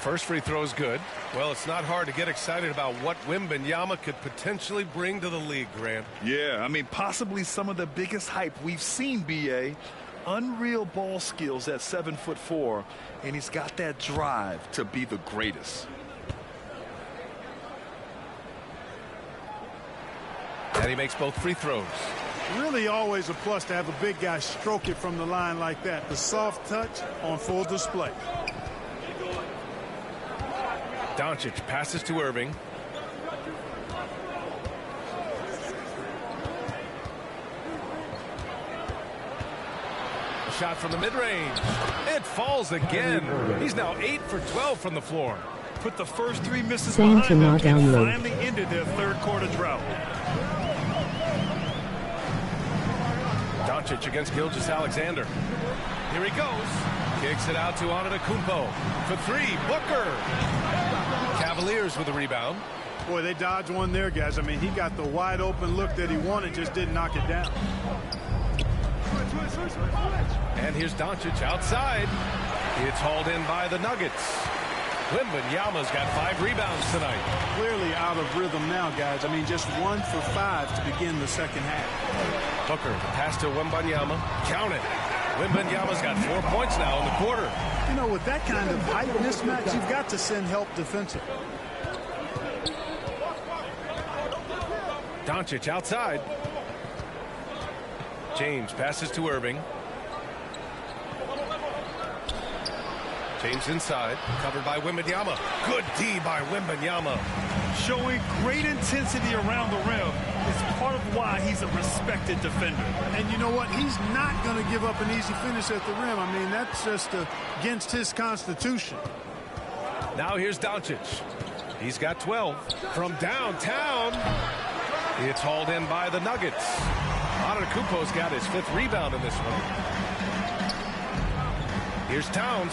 B: first free throw is good. Well, it's not hard to get excited about what Wembanyama could potentially bring to the league, Grant.
D: Yeah, I mean, possibly some of the biggest hype we've seen, B.A. Unreal ball skills at 7'4", and he's got that drive to be the greatest.
B: And he makes both free throws.
C: Really always a plus to have a big guy stroke it from the line like that. The soft touch on full display.
B: Doncic passes to Irving. A shot from the mid-range. It falls again. He's now 8 for 12 from the floor.
D: Put the first 3 misses behind them and finally ended their third quarter drought.
B: Doncic against Gilgeous-Alexander. Here he goes. Kicks it out to Antetokounmpo. For 3, Booker. Cavaliers with a rebound.
C: Boy, they dodged one there, guys. I mean, he got the wide open look that he wanted, just didn't knock it down.
B: And here's Doncic outside. It's hauled in by the Nuggets. Wembanyama's got 5 rebounds tonight.
C: Clearly out of rhythm now, guys. I mean, just 1 for 5 to begin the second half.
B: Booker, the pass to Wembanyama. Count it. Wembanyama's got 4 points now in the quarter.
C: You know, with that kind of height mismatch, you've got to send help defensively.
B: Doncic outside. James passes to Irving. James inside, covered by Wembanyama. Good D by Wembanyama.
D: Showing great intensity around the rim is part of why he's a respected defender.
C: And you know what? He's not going to give up an easy finish at the rim. I mean, that's just against his constitution.
B: Now here's Doncic. He's got 12 from downtown. It's hauled in by the Nuggets. Antetokounmpo's got his 5th rebound in this one. Here's Towns.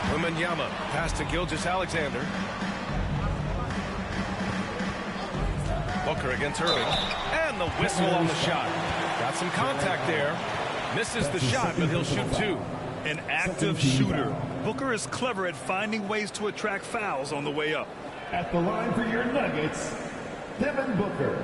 B: Wembanyama pass to Gilgeous-Alexander. Booker against Irving. And the whistle on the shot. Got some contact there. Misses the shot, but he'll shoot 2.
D: An active shooter. Booker is clever at finding ways to attract fouls on the way up.
E: At the line for your Nuggets, Devin Booker.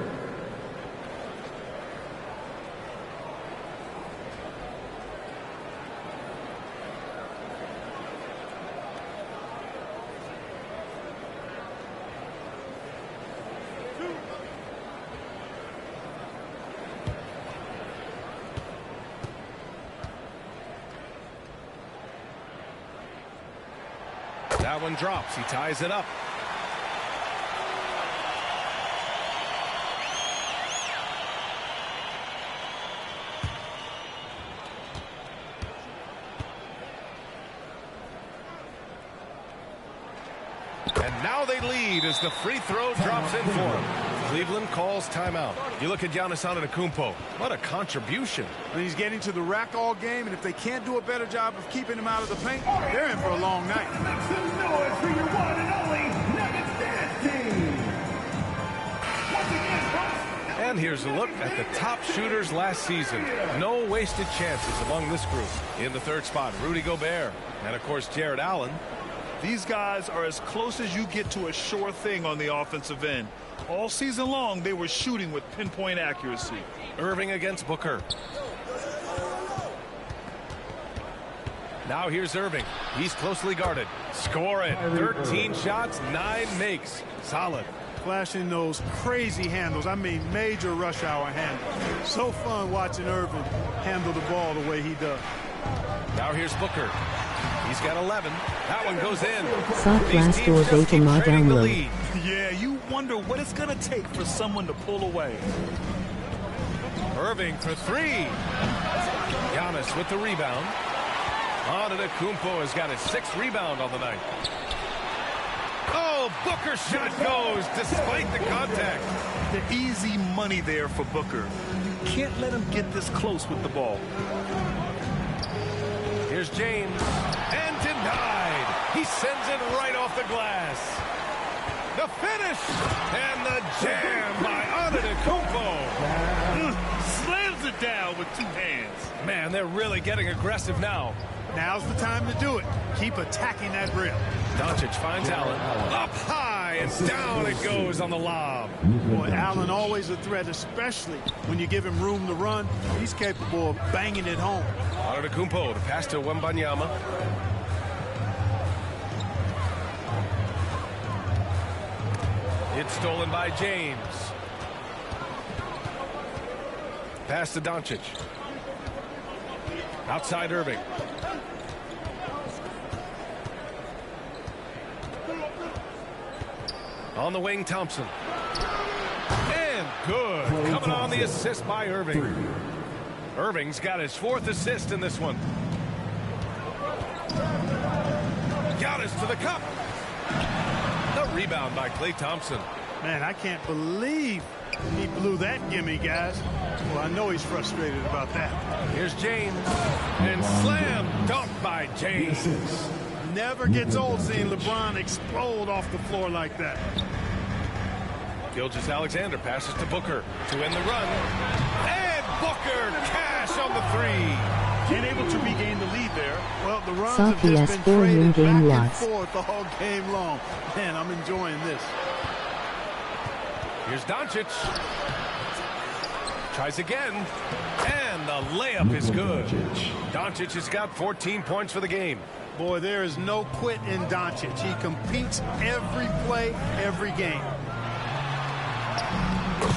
B: That one drops. He ties it up. And now they lead as the free throw drops in for him. Cleveland calls timeout. You look at Giannis Antetokounmpo. What a contribution.
C: And he's getting to the rack all game, and if they can't do a better job of keeping him out of the paint, they're in for a long night.
E: Make some noise for your one and only Nuggets dance team. Once again, folks.
B: And here's a look at the top shooters last season. No wasted chances among this group. In the 3rd spot, Rudy Gobert. And, of course, Jared Allen.
D: These guys are as close as you get to a sure thing on the offensive end. All season long, they were shooting with pinpoint accuracy.
B: Irving against Booker. Now here's Irving. He's closely guarded. Score it. 13 shots, 9 makes. Solid.
C: Flashing those crazy handles. I mean, major rush hour handles. So fun watching Irving handle the ball the way he does.
B: Now here's Booker. He's got 11. That one goes in.
L: Soft glass door beta mod download.
D: Yeah, you wonder what it's going to take for someone to pull away.
B: Irving for 3. Giannis with the rebound. Antetokounmpo has got his 6th rebound on the night. Oh, Booker's shot goes despite the contact.
D: The easy money there for Booker. Can't let him get this close with the ball.
B: Here's James. And denied. He sends it right off the glass. The finish. And the jam by Antetokounmpo.
D: Slams it down with 2 hands.
B: Man, they're really getting aggressive now.
C: Now's the time to do it. Keep attacking that rim.
B: Doncic finds Allen. Up high and down it goes on the lob.
C: Boy, Allen always a threat, especially when you give him room to run. He's capable of banging it home.
B: Antetokounmpo to pass to Wembanyama. It's stolen by James. Pass to Doncic. Outside Irving. On the wing, Thompson. And good. Coming on the assist by Irving. Irving's got his 4th assist in this one. Giannis to the cup. The rebound by Klay Thompson.
C: Man, I can't believe he blew that gimme, guys. Well, I know he's frustrated about that.
B: Here's James. And slam dunk by James.
C: Never gets old seeing LeBron explode off the floor like that.
B: Gilgeous-Alexander passes to Booker to end the run. And Booker cash on the 3.
C: And able to regain the lead there. Well, the runs
L: Sophie
C: have just been traded
L: game
C: back
L: loss.
C: and forth all game long. Man, I'm enjoying this.
B: Here's Doncic. Tries again. And the layup is good. Doncic has got 14 points for the game.
C: Boy, there is no quit in Doncic. He competes every play, every game.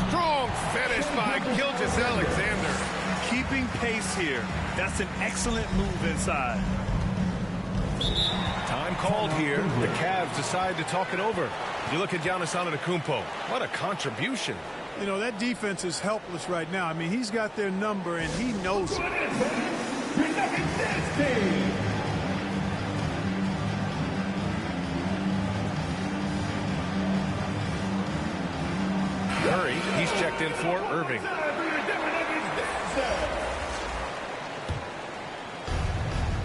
B: Strong finish by Gilgeous-Alexander.
D: Keeping pace here. That's an excellent move inside.
B: Time called here. The Cavs decide to talk it over. You look at Giannis Antetokounmpo. What a contribution.
C: You know, that defense is helpless right now. I mean, he's got their number, and he knows it.
B: Curry, he's checked in for Irving.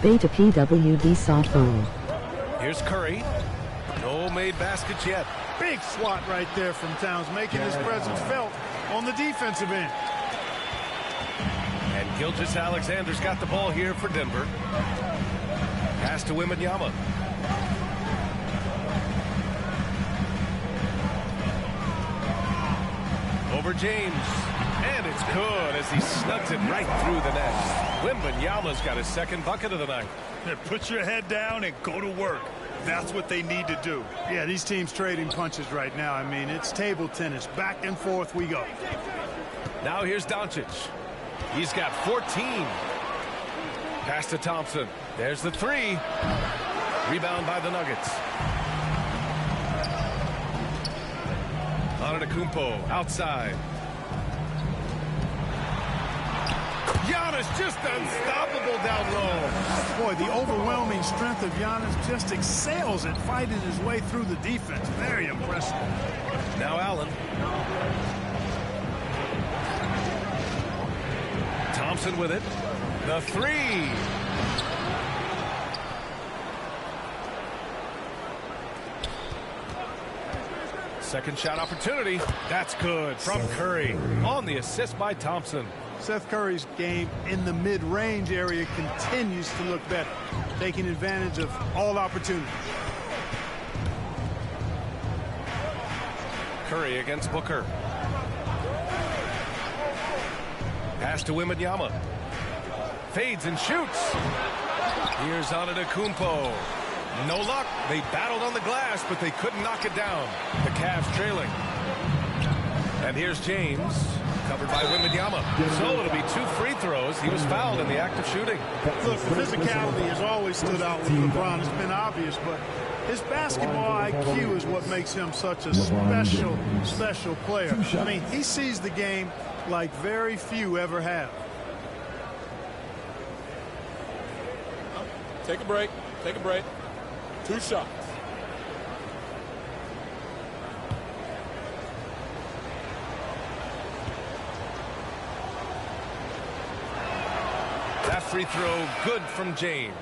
L: Beta PWD softball.
B: Here's Curry. No made baskets yet.
C: Big swat right there from Towns, making his presence felt on the defensive end.
B: And Gilgeous-Alexander's got the ball here for Denver. Pass to Wembanyama. Over James. And it's good as he snugs it right through the net. Wembanyama's got his 2nd bucket of the night.
D: Put your head down and go to work. That's what they need to do.
C: Yeah, these teams trading punches right now. I mean, it's table tennis. Back and forth we go.
B: Now here's Doncic. He's got 14. Pass to Thompson. There's the 3. Rebound by the Nuggets. Antetokounmpo outside. Giannis just unstoppable down low.
C: Boy, the overwhelming strength of Giannis just excels at fighting his way through the defense. Very impressive.
B: Now Allen. Thompson with it. The 3. Second shot opportunity. That's good from Curry on the assist by Thompson.
C: Seth Curry's game in the mid-range area continues to look better, taking advantage of all opportunities.
B: Curry against Booker. Pass to Wembanyama. Fades and shoots. Here's Antetokounmpo. No luck. They battled on the glass, but they couldn't knock it down. The Cavs trailing. And here's James. Covered by Wembanyama. So it'll be 2 free throws. He was fouled in the act of shooting.
C: Look, physicality has always stood out with LeBron. It's been obvious, but his basketball IQ is what makes him such a special player. I mean, he sees the game like very few ever have.
M: Take a break. Take a break. 2 shots.
B: That free throw good from James.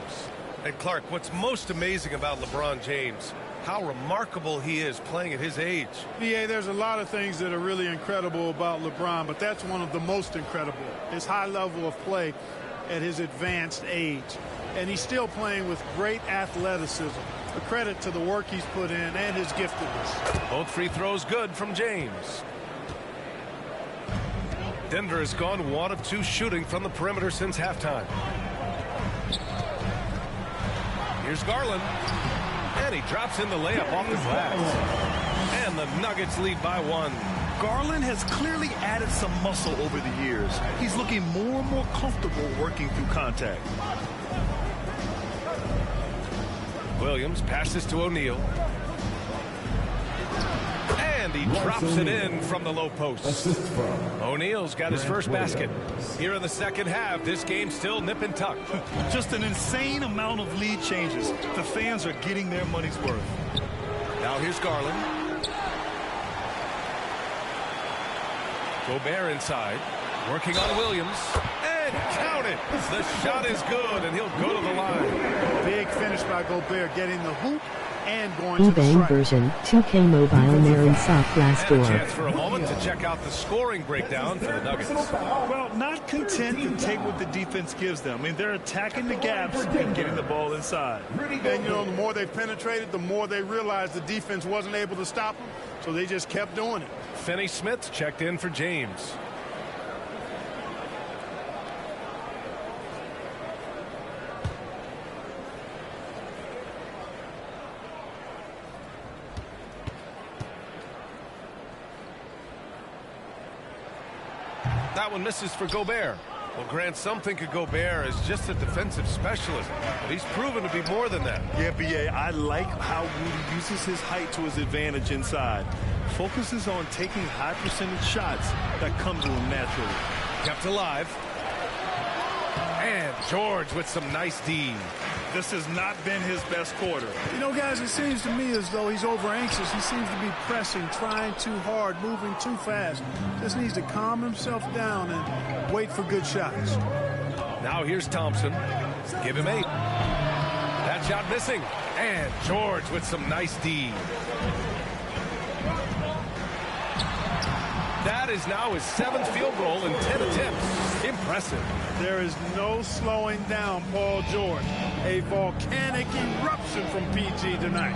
B: And Clark, what's most amazing about LeBron James, how remarkable he is playing at his age.
C: Yeah, there's a lot of things that are really incredible about LeBron, but that's one of the most incredible. His high level of play at his advanced age. and he's still playing with great athleticism. A credit to the work he's put in and his giftedness.
B: Both free throws good from James. Denver has gone 1 of 2 shooting from the perimeter since halftime. Here's Garland. And he drops in the layup off the glass. And the Nuggets lead by 1.
D: Garland has clearly added some muscle over the years. He's looking more and more comfortable working through contact.
B: Williams passes to O'Neal. And he drops it in from the low post. O'Neal's got his first basket. Here in the second half, this game's still nip and tuck.
D: Just an insane amount of lead changes. The fans are getting their money's worth.
B: Now here's Garland. Gobert inside, working on Williams, and count it. The shot is good, and he'll go to the line.
C: Big finish by Gobert, getting the hoop and going to the
L: eBay
C: strike.
L: version 2K Mobile Marin Soft Glass
B: And a
L: Door.
B: chance for a moment to check out the scoring breakdown for the Nuggets.
D: Well, not content to take what the defense gives them. I mean, they're attacking the gaps and getting the ball inside.
C: And, you know, the more they penetrated, the more they realized the defense wasn't able to stop them, so they just kept doing it.
B: Finney-Smith checked in for James. That one misses for Gobert. Well, Grant, some think of Gobert as just a defensive specialist, but he's proven to be more than that.
D: Yeah, B.A., I like how Rudy uses his height to his advantage inside. Focuses on taking high percentage shots that come to him naturally.
B: Kept alive. And George with some nice D.
D: This has not been his best quarter.
C: You know, guys, it seems to me as though he's over anxious. He seems to be pressing, trying too hard, moving too fast. Just needs to calm himself down and wait for good shots.
B: Now here's Thompson. Give him 8. That shot missing. And George with some nice D. That is now his 7th field goal in 10 attempts. Impressive.
C: There is no slowing down Paul George. A volcanic eruption from PG tonight.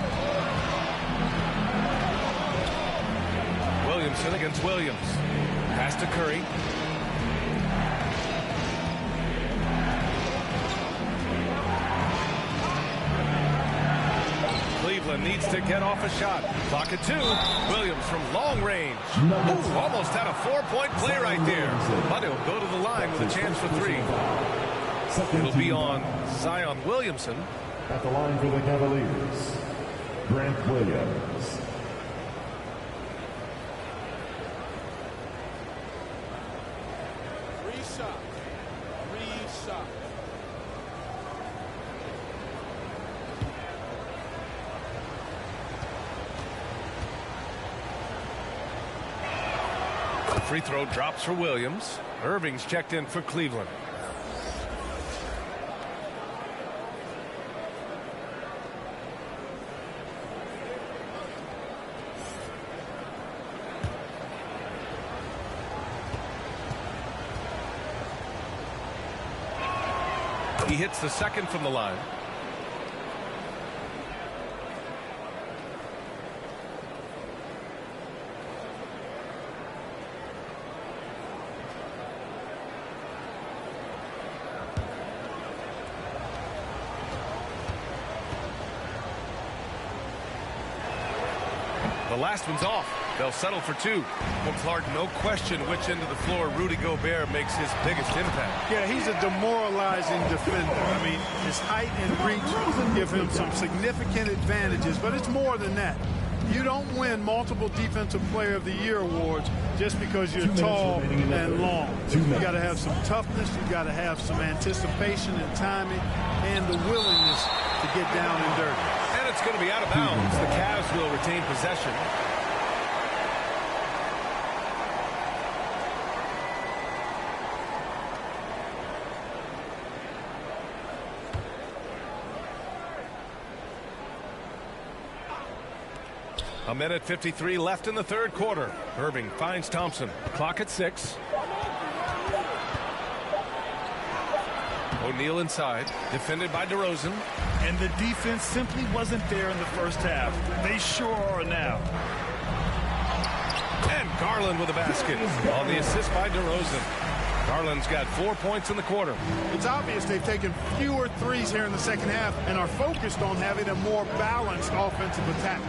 B: Williamson against Williams. Pass to Curry. Cleveland needs to get off a shot. Clock at 2. Williams from long range. Ooh, almost had a 4-point play right there. But he'll go to the line with a chance for 3. It'll be on Zion Williamson.
E: At the line for the Cavaliers, Grant Williams.
M: Reset.
B: The free throw drops for Williams. Irving's checked in for Cleveland. He hits the second from the line. The last one's off. They'll settle for 2. Well, Clark, no question which end of the floor Rudy Gobert makes his biggest impact.
C: Yeah, he's a demoralizing defender. I mean, his height and reach give him some significant advantages, but it's more than that. You don't win multiple Defensive Player of the Year awards just because you're tall and long. You got to have some toughness. You got to have some anticipation and timing and the willingness to get down and dirty.
B: And it's going to be out of bounds. The Cavs will retain possession. A minute 53 left in the third quarter. Irving finds Thompson. Clock at 6. O'Neal inside, defended by DeRozan.
D: And the defense simply wasn't there in the first half. They sure are now.
B: And Garland with a basket on the assist by DeRozan. Garland's got 4 points in the quarter.
C: It's obvious they've taken fewer threes here in the second half and are focused on having a more balanced offensive attack.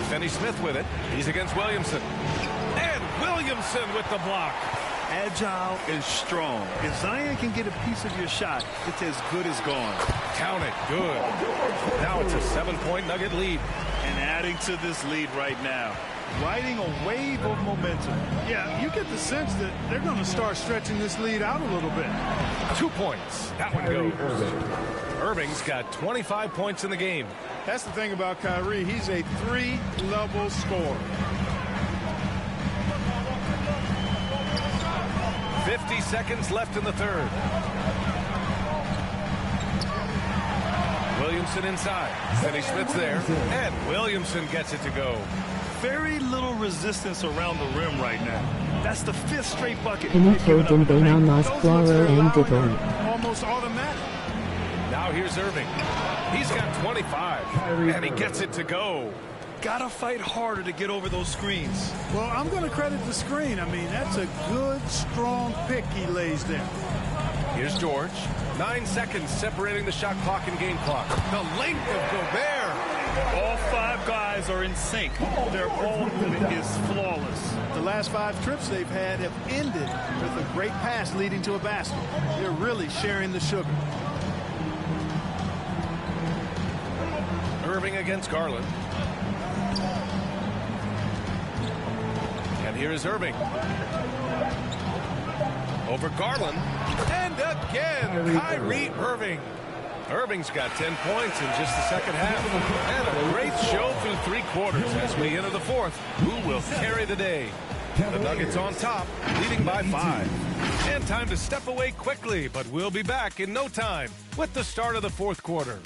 B: Finney Smith with it. He's against Williamson. And Williamson with the block.
D: Agile and strong. If Zion can get a piece of your shot, it's as good as gone.
B: Count it. Good. Now it's a 7-point Nugget lead.
D: And adding to this lead right now. Riding a wave of momentum.
C: Yeah, you get the sense that they're going to start stretching this lead out a little bit.
B: 2 points. That one goes. Irving's got 25 points in the game.
C: That's the thing about Kyrie. He's a three-level scorer.
B: 50 seconds left in the third. Williamson inside. Finney Smith's there. And Williamson gets it to go.
D: Very little resistance around the rim right now. That's the 5th straight bucket.
C: Almost automatic.
B: Now here's Irving. He's got 25. And he gets it to go.
D: Gotta fight harder to get over those screens.
C: Well, I'm going to credit the screen. I mean, that's a good, strong pick he lays there.
B: Here's George. 9 seconds separating the shot clock and game clock. The length of Gobert.
D: All 5 guys are in sync. Their ball movement is flawless.
C: The last 5 trips they've had have ended with a great pass leading to a basket. They're really sharing the sugar.
B: Irving against Garland. And here is Irving. Over Garland. And again, Kyrie Irving. Irving's got 10 points in just the second half. And a great show through 3 quarters as we enter the fourth. Who will carry the day? The Nuggets on top, leading by 5. And time to step away quickly, but we'll be back in no time with the start of the fourth quarter.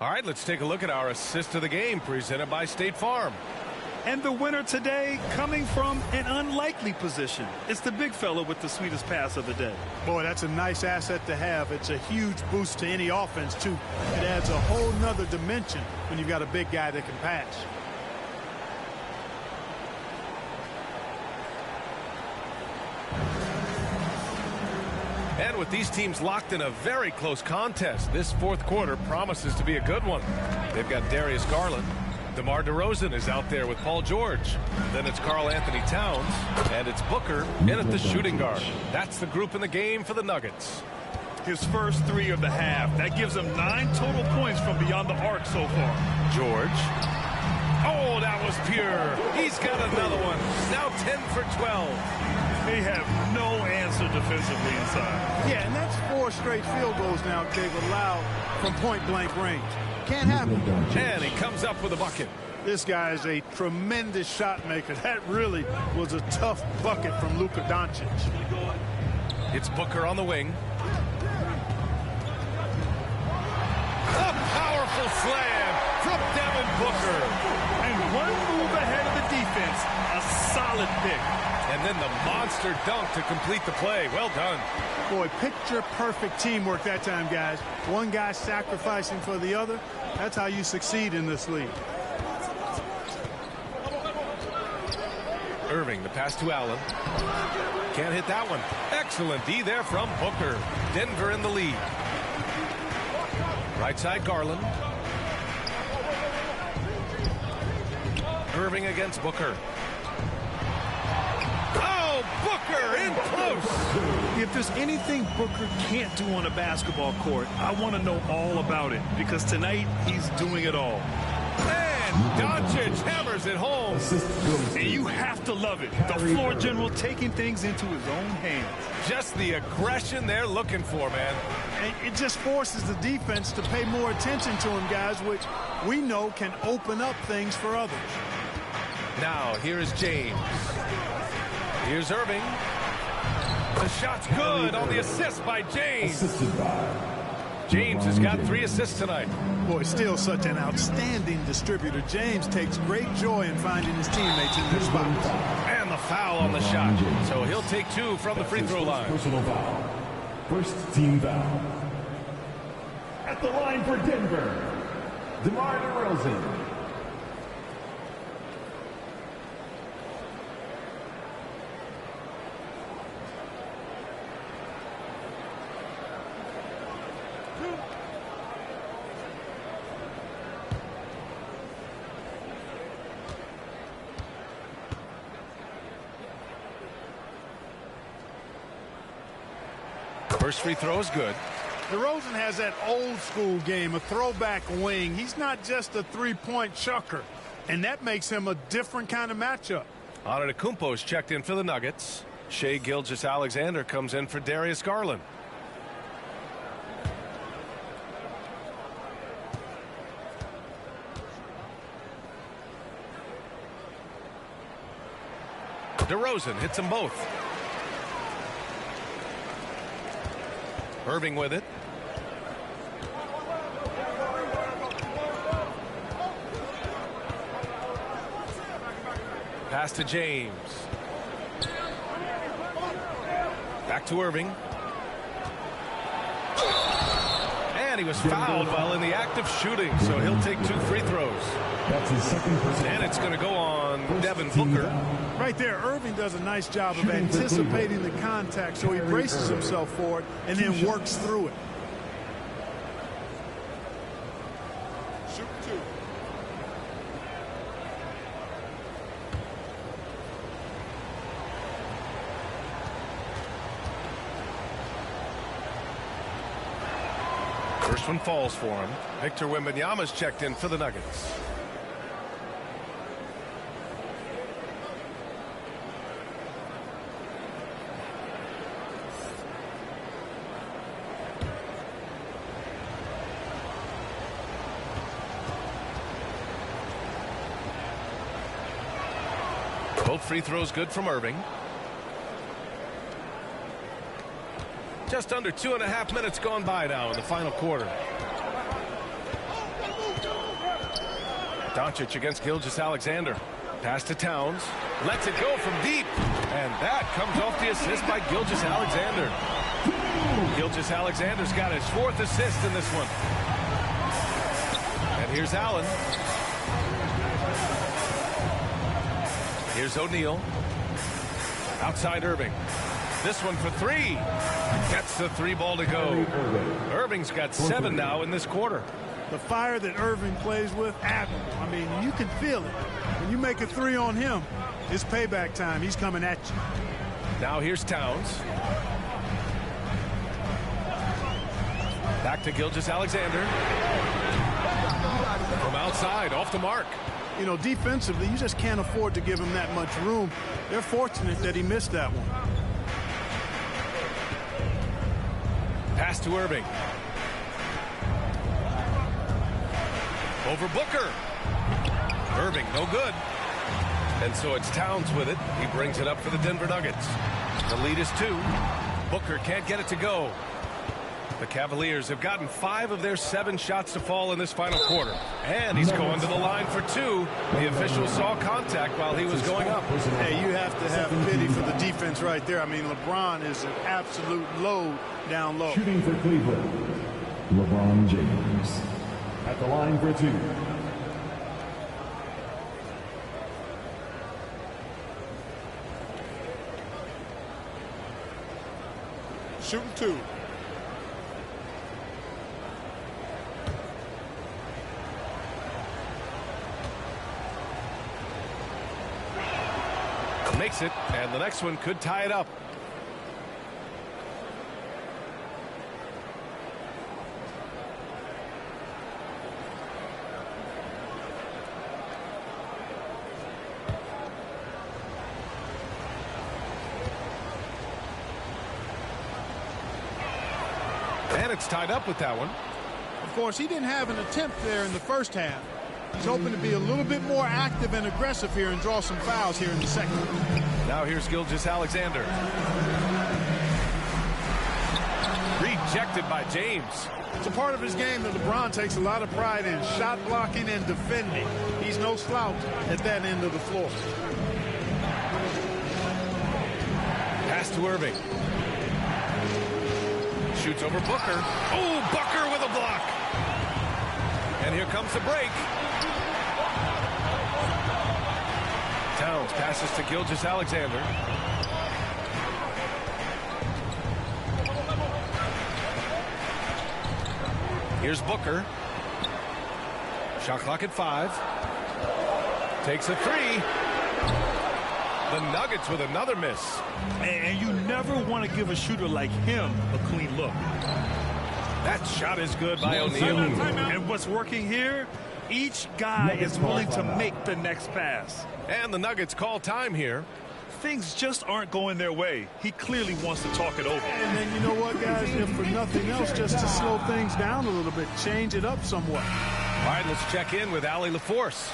B: All right, let's take a look at our assist of the game presented by State Farm.
D: And the winner today coming from an unlikely position. It's the big fella with the sweetest pass of the day.
C: Boy, that's a nice asset to have. It's a huge boost to any offense, too. It adds a whole nother dimension when you've got a big guy that can pass.
B: And with these teams locked in a very close contest, this fourth quarter promises to be a good one. They've got Darius Garland. DeMar DeRozan is out there with Paul George. Then it's Karl Anthony Towns. And it's Booker in at the shooting guard. That's the group in the game for the Nuggets.
D: His first 3 of the half. That gives him 9 total points from beyond the arc so far.
B: George. Oh, that was pure. He's got another one. Now 10 for 12.
D: They have no answer defensively inside.
C: Yeah, and that's 4 straight field goals now they've allowed from point-blank range. Can't happen.
B: And he comes up with a bucket.
C: This guy is a tremendous shot maker. That really was a tough bucket from Luka Doncic.
B: It's Booker on the wing. A powerful slam from Devin Booker.
D: And one move ahead of the defense. A solid pick.
B: And then the monster dunk to complete the play. Well done.
C: Boy, picture-perfect teamwork that time, guys. One guy sacrificing for the other. That's how you succeed in this league.
B: Irving, the pass to Allen. Can't hit that one. Excellent D there from Booker. Denver in the lead. Right side, Garland. Irving against Booker. Booker in close.
D: If there's anything Booker can't do on a basketball court, I want to know all about it, because tonight he's doing it all.
B: And Doncic hammers it home.
D: And you have to love it. The floor general taking things into his own hands.
B: Just the aggression they're looking for, man.
C: And it just forces the defense to pay more attention to him, guys, which we know can open up things for others.
B: Now, here is James. Here's Irving. The shot's good on the assist by James. James has got 3 assists tonight.
C: Boy, still such an outstanding distributor. James takes great joy in finding his teammates in their spots.
B: And the foul on the shot. So he'll take 2 from the free throw line.
E: Personal foul. First team foul. At the line for Denver, DeMar DeRozan.
B: First free throw is good.
C: DeRozan has that old school game, a throwback wing. He's not just a three-point chucker, and that makes him a different kind of matchup.
B: Antetokounmpo's checked in for the Nuggets. Shai Gilgeous-Alexander comes in for Darius Garland. DeRozan hits them both. Irving with it. Pass to James. Back to Irving. And he was fouled while in the act of shooting, so he'll take 2 free throws.
E: That's his second personal.
B: And it's going to go on Devin Booker.
C: Right there, Irving does a nice job of anticipating the contact, so he braces himself for it and then works through it.
M: Shoot 2.
B: First one falls for him. Victor Wembanyama's checked in for the Nuggets. Both free throws good from Irving. Just under 2.5 minutes gone by now in the final quarter. Doncic against Gilgeous-Alexander. Pass to Towns. Lets it go from deep. And that comes off the assist by Gilgeous-Alexander. Gilgeous-Alexander's got his 4th assist in this one. And here's Allen. Here's O'Neal. Outside Irving. This one for 3. Gets the 3 ball to go. Irving's got 7 now in this quarter.
C: The fire that Irving plays with, admirable. I mean, you can feel it. When you make a 3 on him, it's payback time. He's coming at you.
B: Now here's Towns. Back to Gilgeous-Alexander. From outside, off the mark.
C: You know, defensively, you just can't afford to give him that much room. They're fortunate that he missed that one.
B: Pass to Irving. Over Booker. Irving, no good. And so it's Towns with it. He brings it up for the Denver Nuggets. The lead is 2. Booker can't get it to go. The Cavaliers have gotten 5 of their 7 shots to fall in this final quarter. And he's going to the line for 2. The official saw contact while he was going up.
C: Hey, you have to have pity for the defense right there. I mean, LeBron is an absolute load down low.
E: Shooting for Cleveland, LeBron James. At the line for 2.
M: Shooting 2.
B: Makes it, and the next one could tie it up. And it's tied up with that one.
C: Of course, he didn't have an attempt there in the first half. He's hoping to be a little bit more active and aggressive here and draw some fouls here in the second.
B: Now here's Gilgeous-Alexander. Rejected by James.
C: It's a part of his game that LeBron takes a lot of pride in, shot blocking and defending. He's no slouch at that end of the floor.
B: Pass to Irving. Shoots over Booker. Oh, Booker with a block. And here comes the break. Towns passes to Gilgeous-Alexander. Here's Booker. Shot clock at 5. Takes a 3. The Nuggets with another miss.
D: And you never want to give a shooter like him a clean look.
B: That shot is good by O'Neal.
D: And what's working here, each guy is willing to make the next pass.
B: And the Nuggets call time here.
D: Things just aren't going their way. He clearly wants to talk it over.
C: And then you know what, guys, if for nothing else, just to slow things down a little bit, change it up somewhat.
B: All right, let's check in with Allie LaForce.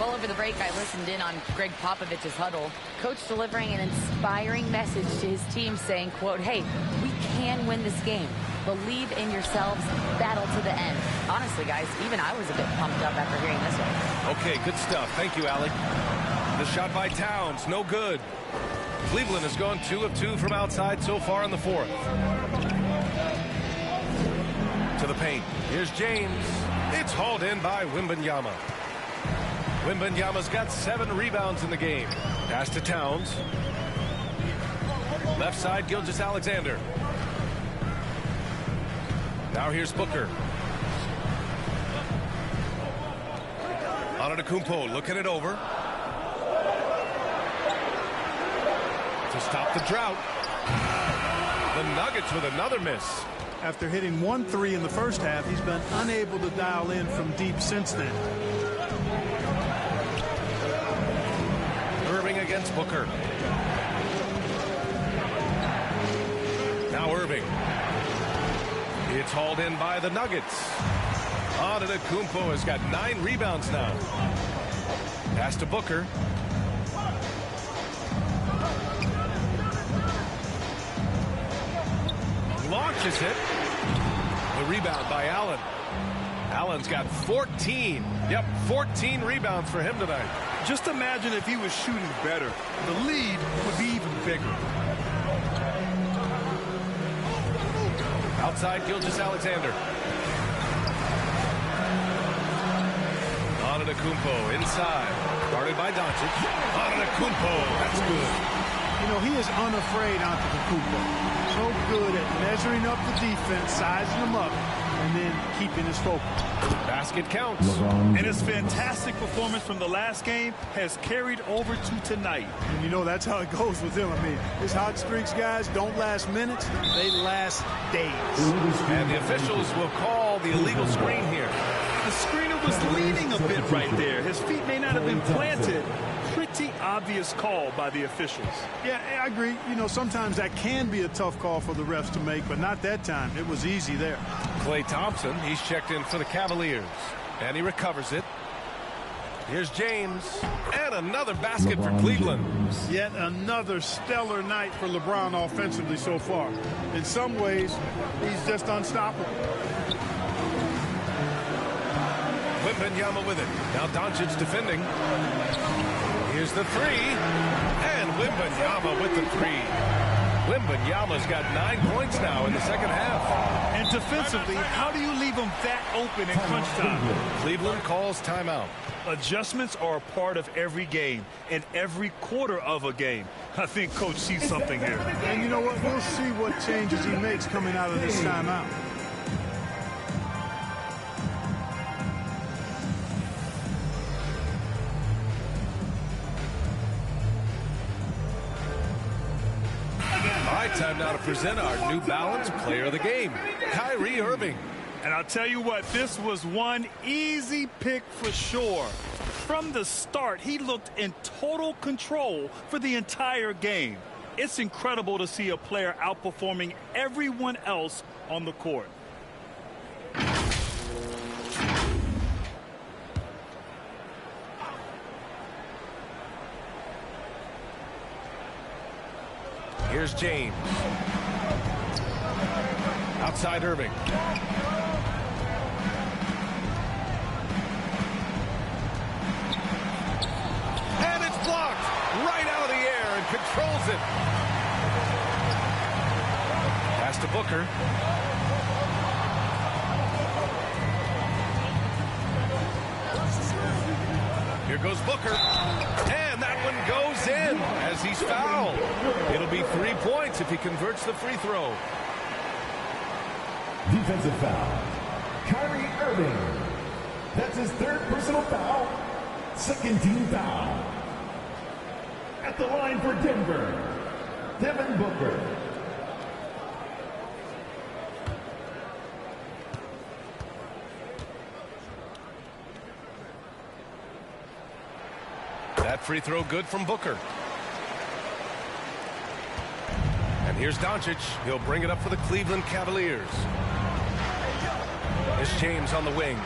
F: Well, over the break, I listened in on Greg Popovich's huddle. Coach delivering an inspiring message to his team saying, quote, hey, we can win this game. Believe in yourselves. Battle to the end. Honestly, guys, even I was a bit pumped up after hearing this one.
B: Okay, good stuff. Thank you, Allie. The shot by Towns, no good. Cleveland has gone 2 of 2 from outside so far in the fourth. To the paint. Here's James. It's hauled in by Wembanyama. Wembanyama's got 7 rebounds in the game. Pass to Towns. Left side, Gilgeous-Alexander. Now here's Booker. Antetokounmpo looking it over. To stop the drought. The Nuggets with another miss.
C: After hitting 1 3 in the first half, he's been unable to dial in from deep since then.
B: Irving against Booker. Now Irving. It's hauled in by the Nuggets. Antetokounmpo has got 9 rebounds now. Pass to Booker. Launches it. The rebound by Allen. Allen's got 14. Yep, 14 rebounds for him tonight.
D: Just imagine if he was shooting better. The lead would be even bigger.
B: Outside, Gilgeous-Alexander. Antetokounmpo inside. Guarded by Doncic. Antetokounmpo, that's good.
C: You know, he is unafraid, Antetokounmpo. So good at measuring up the defense, sizing them up, and then keeping his focus.
B: Basket counts.
D: And his fantastic performance from the last game has carried over to tonight.
C: And you know, that's how it goes with him. I mean, his hot streaks, guys, don't last minutes. They last days.
B: And the officials will call the illegal screen here.
D: The screener was leaning a bit right there. His feet may not have been planted. Pretty obvious call by the officials.
C: Yeah, I agree. You know, sometimes that can be a tough call for the refs to make, but not that time. It was easy there.
B: Klay Thompson, he's checked in for the Cavaliers. And he recovers it. Here's James. And another basket for Cleveland.
C: Yet another stellar night for LeBron offensively so far. In some ways, he's just unstoppable.
B: Wembanyama with it. Now Doncic defending. Here's the 3. And Wembanyama with the 3. Wembanyama's got 9 points now in the second half.
D: And defensively, how do you leave them that open in crunch time?
B: Cleveland calls timeout.
D: Adjustments are a part of every game and every quarter of a game. I think Coach sees something here.
C: And you know what? We'll see what changes he makes coming out of this timeout.
B: Time now to present our New Balance Player of the Game, Kyrie Irving.
D: And I'll tell you what, this was one easy pick for sure. From the start, he looked in total control for the entire game. It's incredible to see a player outperforming everyone else on the court.
B: Here's James. Outside Irving. And it's blocked right out of the air and controls it. Pass to Booker. Here goes Booker. And that one goes in as he's fouled. It'll be 3 points if he converts the free throw.
E: Defensive foul. Kyrie Irving. That's his third personal foul. Second team foul. At the line for Denver, Devin Booker.
B: That free throw good from Booker. And here's Doncic. He'll bring it up for the Cleveland Cavaliers. Here's James on the wing.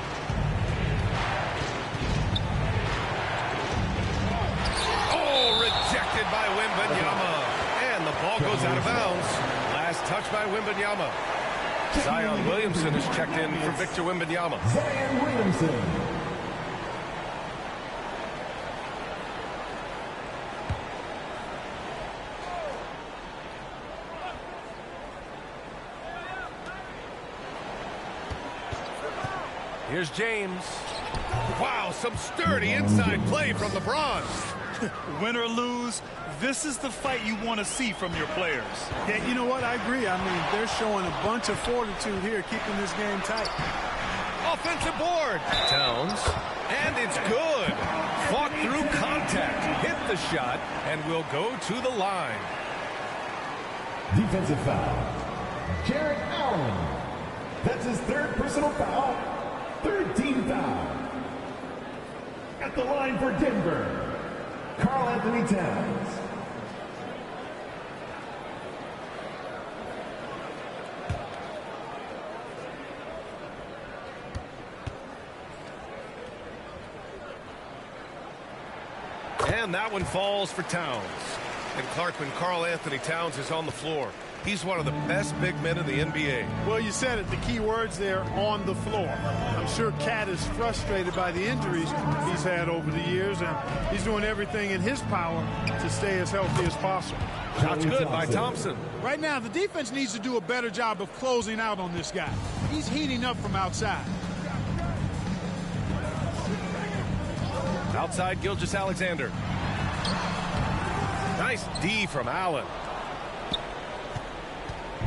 B: Oh, rejected by Wembanyama. And the ball goes out of bounds. Last touch by Wembanyama. Zion Williamson is checked in for Victor Wembanyama.
E: Zion Williamson.
B: Here's James. Wow, some sturdy inside play from LeBron.
D: Win or lose, this is the fight you want to see from your players.
C: Yeah, you know what? I agree. I mean, they're showing a bunch of fortitude here, keeping this game tight.
B: Offensive board. Towns. And it's good. Fought through contact. Hit the shot and will go to the line.
E: Defensive foul. Jarrett Allen. That's his third personal foul. Third team foul. At the line for Denver, Karl Anthony Towns.
B: And that one falls for Towns. And Clark, when Karl Anthony Towns is on the floor, he's one of the best big men in the NBA.
C: Well, you said it. The key words there, on the floor. I'm sure Cat is frustrated by the injuries he's had over the years, and he's doing everything in his power to stay as healthy as possible.
B: Shots good by Thompson.
C: Right now, the defense needs to do a better job of closing out on this guy. He's heating up from outside.
B: Outside Gilgeous-Alexander. Nice D from Allen.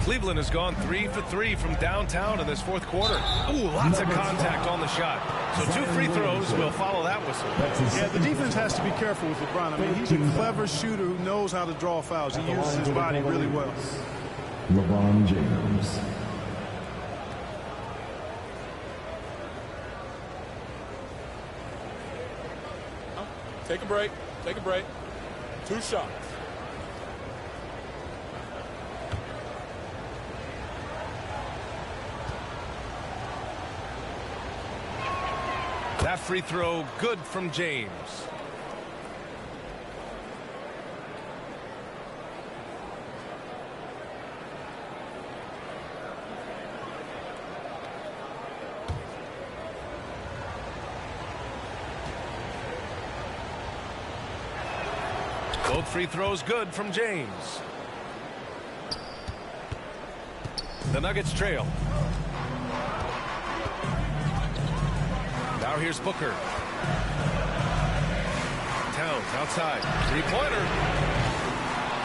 B: Cleveland has gone 3 for 3 from downtown in this fourth quarter. Ooh, lots of contact on the shot. So 2 free throws will follow that whistle.
C: Yeah, the defense has to be careful with LeBron. I mean, he's a clever shooter who knows how to draw fouls. He uses his body really well.
E: LeBron James.
M: Take a break. Take a break. 2 shots.
B: That free throw good from James. Both free throws good from James. The Nuggets trail. Now here's Booker. Towns outside. Three-pointer.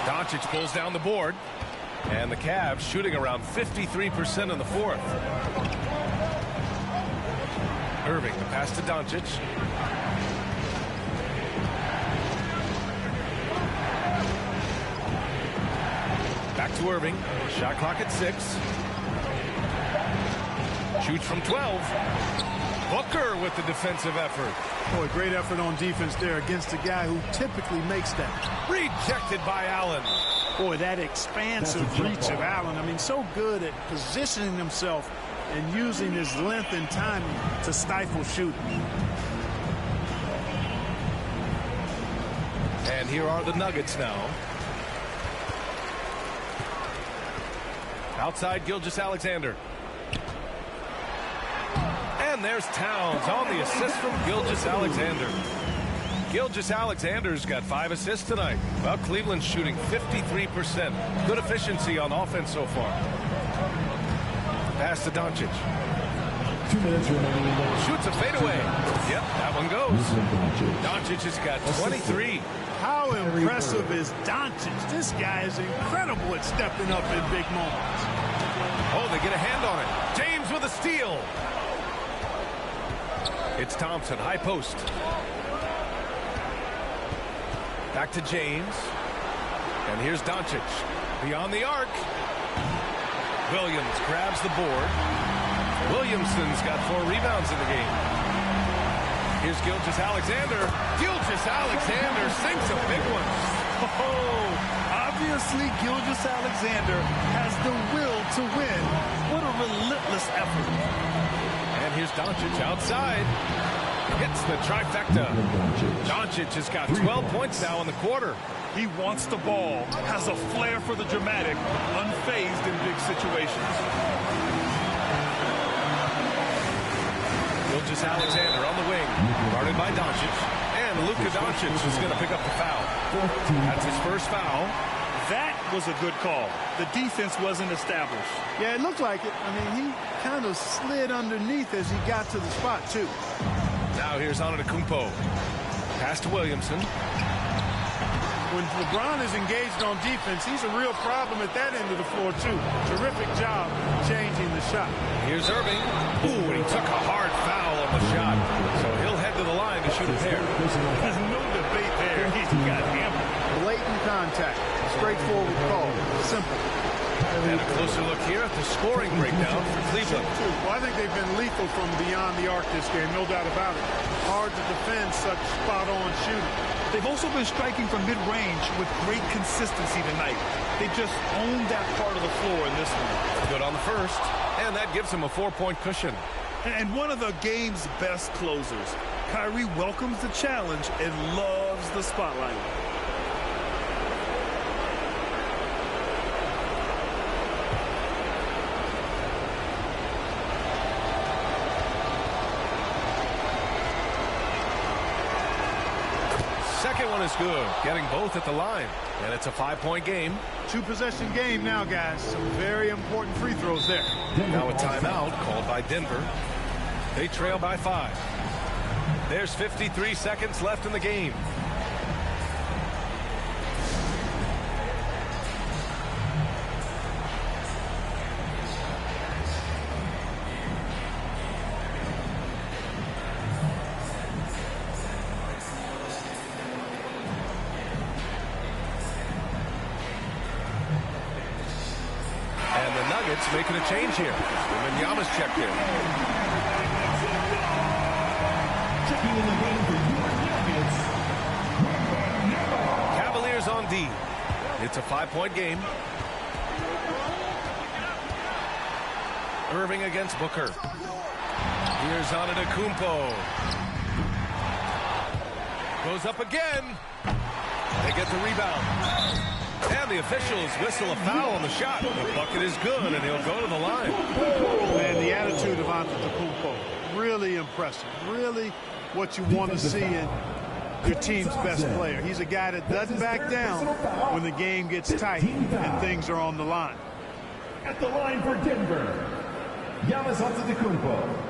B: Doncic pulls down the board. And the Cavs shooting around 53% in the fourth. Irving, the pass to Doncic. Back to Irving. Shot clock at 6. Shoots from 12. Booker with the defensive effort.
C: Boy, great effort on defense there against a guy who typically makes that.
B: Rejected by Allen.
C: Boy, that expansive reach of Allen. I mean, so good at positioning himself and using his length and timing to stifle shooting.
B: And here are the Nuggets now. Outside Gilgeous-Alexander. And there's Towns on the assist from Gilgeous-Alexander. Gilgeous-Alexander's got 5 assists tonight. Well, Cleveland's shooting 53%. Good efficiency on offense so far. Pass to Doncic.
E: 2 minutes remaining.
B: Shoots a fadeaway. Yep, that one goes. Doncic has got 23.
C: How impressive is Doncic? This guy is incredible at stepping up in big moments.
B: Oh, they get a hand on it. James with a steal. It's Thompson, high post. Back to James. And here's Doncic. Beyond the arc. Williams grabs the board. Williamson's got 4 rebounds in the game. Here's Gilgeous-Alexander. Gilgeous-Alexander sinks a big one.
D: Oh, obviously Gilgeous-Alexander has the will to win. What a relentless effort.
B: And here's Doncic outside. Hits the trifecta. Doncic has got 12 points now in the quarter.
D: He wants the ball, has a flair for the dramatic, unfazed in big situations.
B: Gilgeous-Alexander on the wing, guarded by Doncic. And Luka Doncic is going to pick up the foul. That's his first foul.
D: That was a good call. The defense wasn't established.
C: Yeah, it looked like it. I mean, he kind of slid underneath as he got to the spot, too.
B: Now here's Antetokounmpo. Pass to Williamson.
C: When LeBron is engaged on defense, he's a real problem at that end of the floor, too. Terrific job changing the shot.
B: Here's Irving. Ooh, and he took a hard foul on the shot. So he'll head to the line to shoot a pair.
D: There's no debate there. He's got hammered.
C: Blatant contact. Straightforward call. Simple.
B: And a closer look here at the scoring breakdown for Cleveland.
C: Well, I think they've been lethal from beyond the arc this game, no doubt about it. Hard to defend such spot-on shooting.
D: They've also been striking from mid-range with great consistency tonight. They just owned that part of the floor in this one.
B: Good on the first, and that gives him a 4-point cushion.
D: And one of the game's best closers. Kyrie welcomes the challenge and loves the spotlight.
B: Second one is good, getting both at the line. And it's a 5-point game.
C: 2-possession game now, guys. Some very important free throws there.
B: Now a timeout called by Denver. They trail by 5. There's 53 seconds left in the game. Nuggets making a change here. Wembanyama's checked in.
E: Checking in the game for your Nuggets,
B: Cavaliers on D. It's a 5-point game. Irving against Booker. Here's Antetokounmpo. Goes up again. They get the rebound. And the officials whistle a foul on the shot. The bucket is good, and he'll go to the line.
C: Man, the attitude of Antetokounmpo, really impressive. Really what you want to see in your team's best player. He's a guy that doesn't back down when the game gets tight and things are on the line.
E: at the line for Denver, Giannis Antetokounmpo.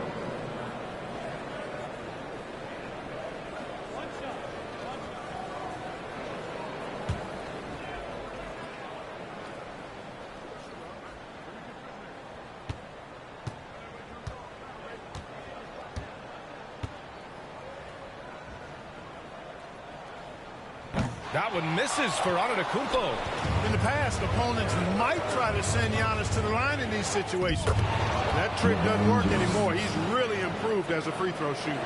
B: That one misses for Antetokounmpo.
C: In the past, opponents might try to send Giannis to the line in these situations. That trick doesn't work anymore. He's really improved as a free throw shooter.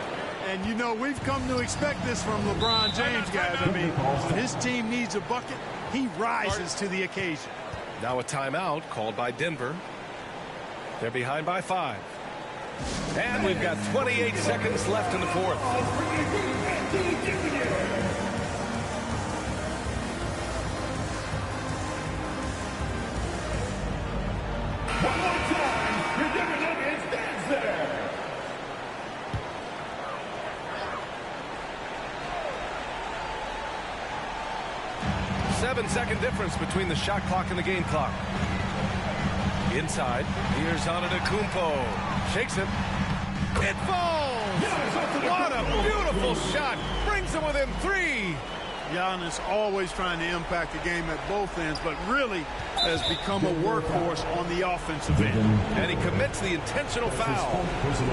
C: And, you know, we've come to expect this from LeBron James, guys. I mean, when his team needs a bucket, he rises to the occasion.
B: Now a timeout called by Denver. They're behind by 5. And we've got 28 seconds left in the fourth. 7-second difference between the shot clock and the game clock. Inside, here's Antetokounmpo. Shakes it. It falls! What a beautiful shot! Brings them within 3.
C: Giannis always trying to impact the game at both ends, but really has become a workhorse on the offensive end.
B: And he commits the intentional foul.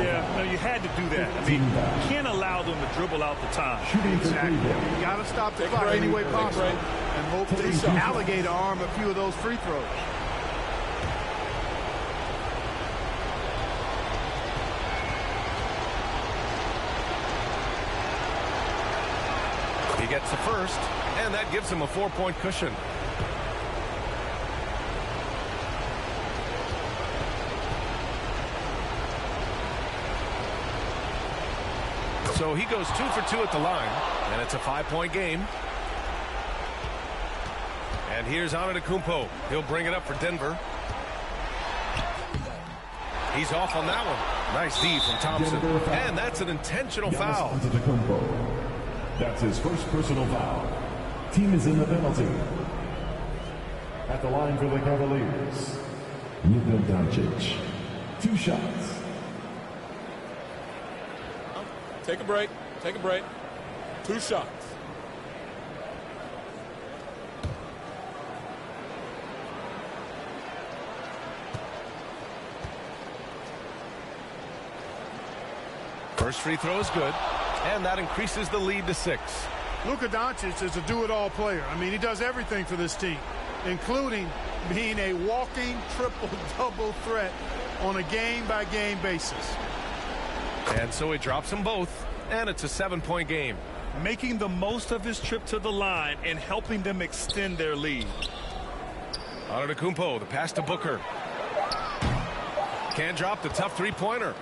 D: Yeah, no, you had to do that. I mean, you can't allow them to dribble out the time.
C: Exactly. You got to stop the clock any way possible and hope they alligator arm a few of those free throws.
B: He gets the first, and that gives him a 4-point cushion. So he goes 2 for 2 at the line, and it's a 5-point game. And here's Antetokounmpo. He'll bring it up for Denver. He's off on that one. Nice D from Thompson. And that's an intentional foul.
E: That's his first personal foul. Team is in the penalty. At the line for the Cavaliers, Luka Doncic. 2 shots.
M: Take a break. Take a break. 2 shots.
B: First free throw is good, and that increases the lead to 6.
C: Luka Doncic is a do-it-all player. I mean, he does everything for this team, including being a walking triple-double threat on a game-by-game basis.
B: And so he drops them both, and it's a 7-point game.
D: Making the most of his trip to the line and helping them extend their lead.
B: Antetokounmpo, the pass to Booker. Can't drop the tough 3-pointer.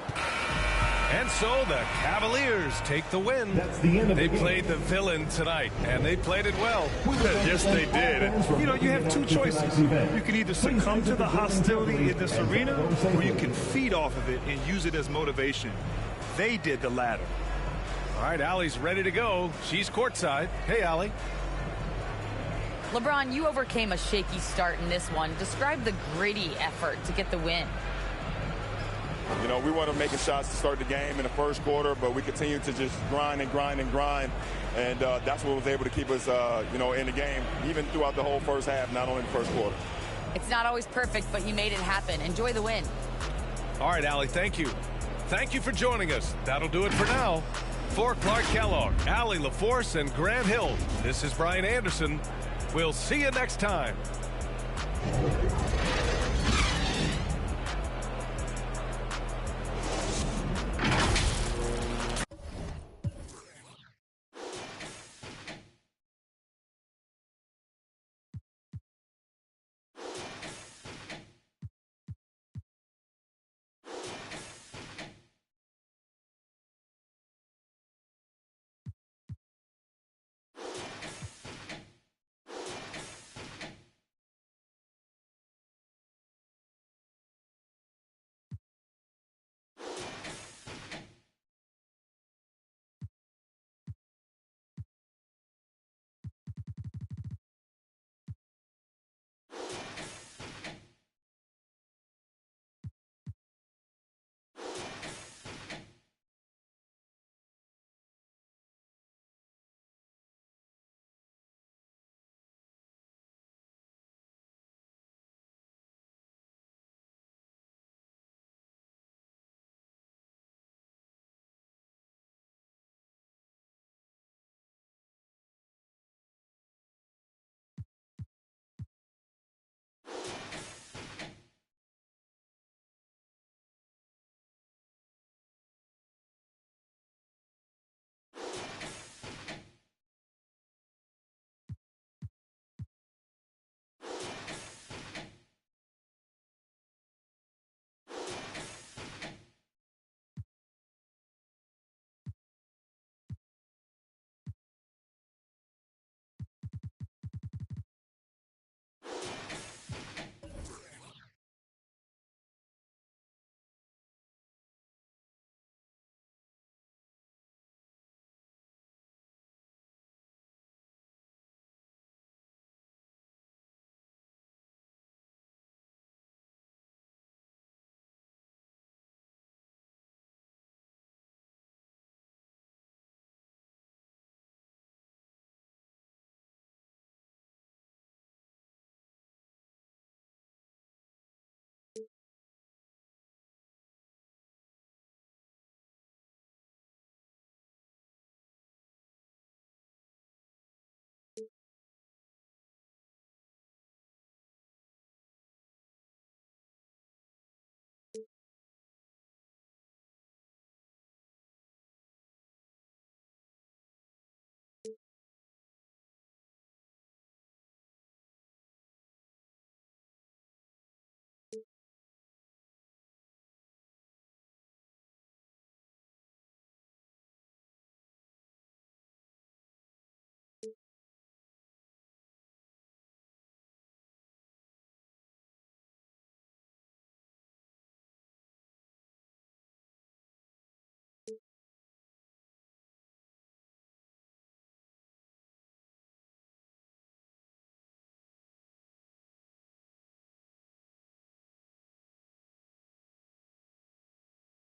B: And so the Cavaliers take the win.
E: That's the end of
B: they
E: the game.
B: played the villain tonight, and they played it well.
D: Yes, they did. And, you know, you have 2 choices. You can either succumb to the hostility in this arena, or you can feed off of it and use it as motivation. They did the latter.
B: All right, Allie's ready to go. She's courtside. Hey, Allie.
F: LeBron, you overcame a shaky start in this one. Describe the gritty effort to get the win.
N: You know, we weren't making shots to start the game in the first quarter, but we continued to just grind and grind and grind. And that's what was able to keep us, you know, in the game, even throughout the whole first half, not only the first quarter.
F: It's not always perfect, but you made it happen. Enjoy the win.
B: All right, Allie, thank you. Thank you for joining us. That'll do it for now. For Clark Kellogg, Allie LaForce, and Grant Hill, this is Brian Anderson. We'll see you next time.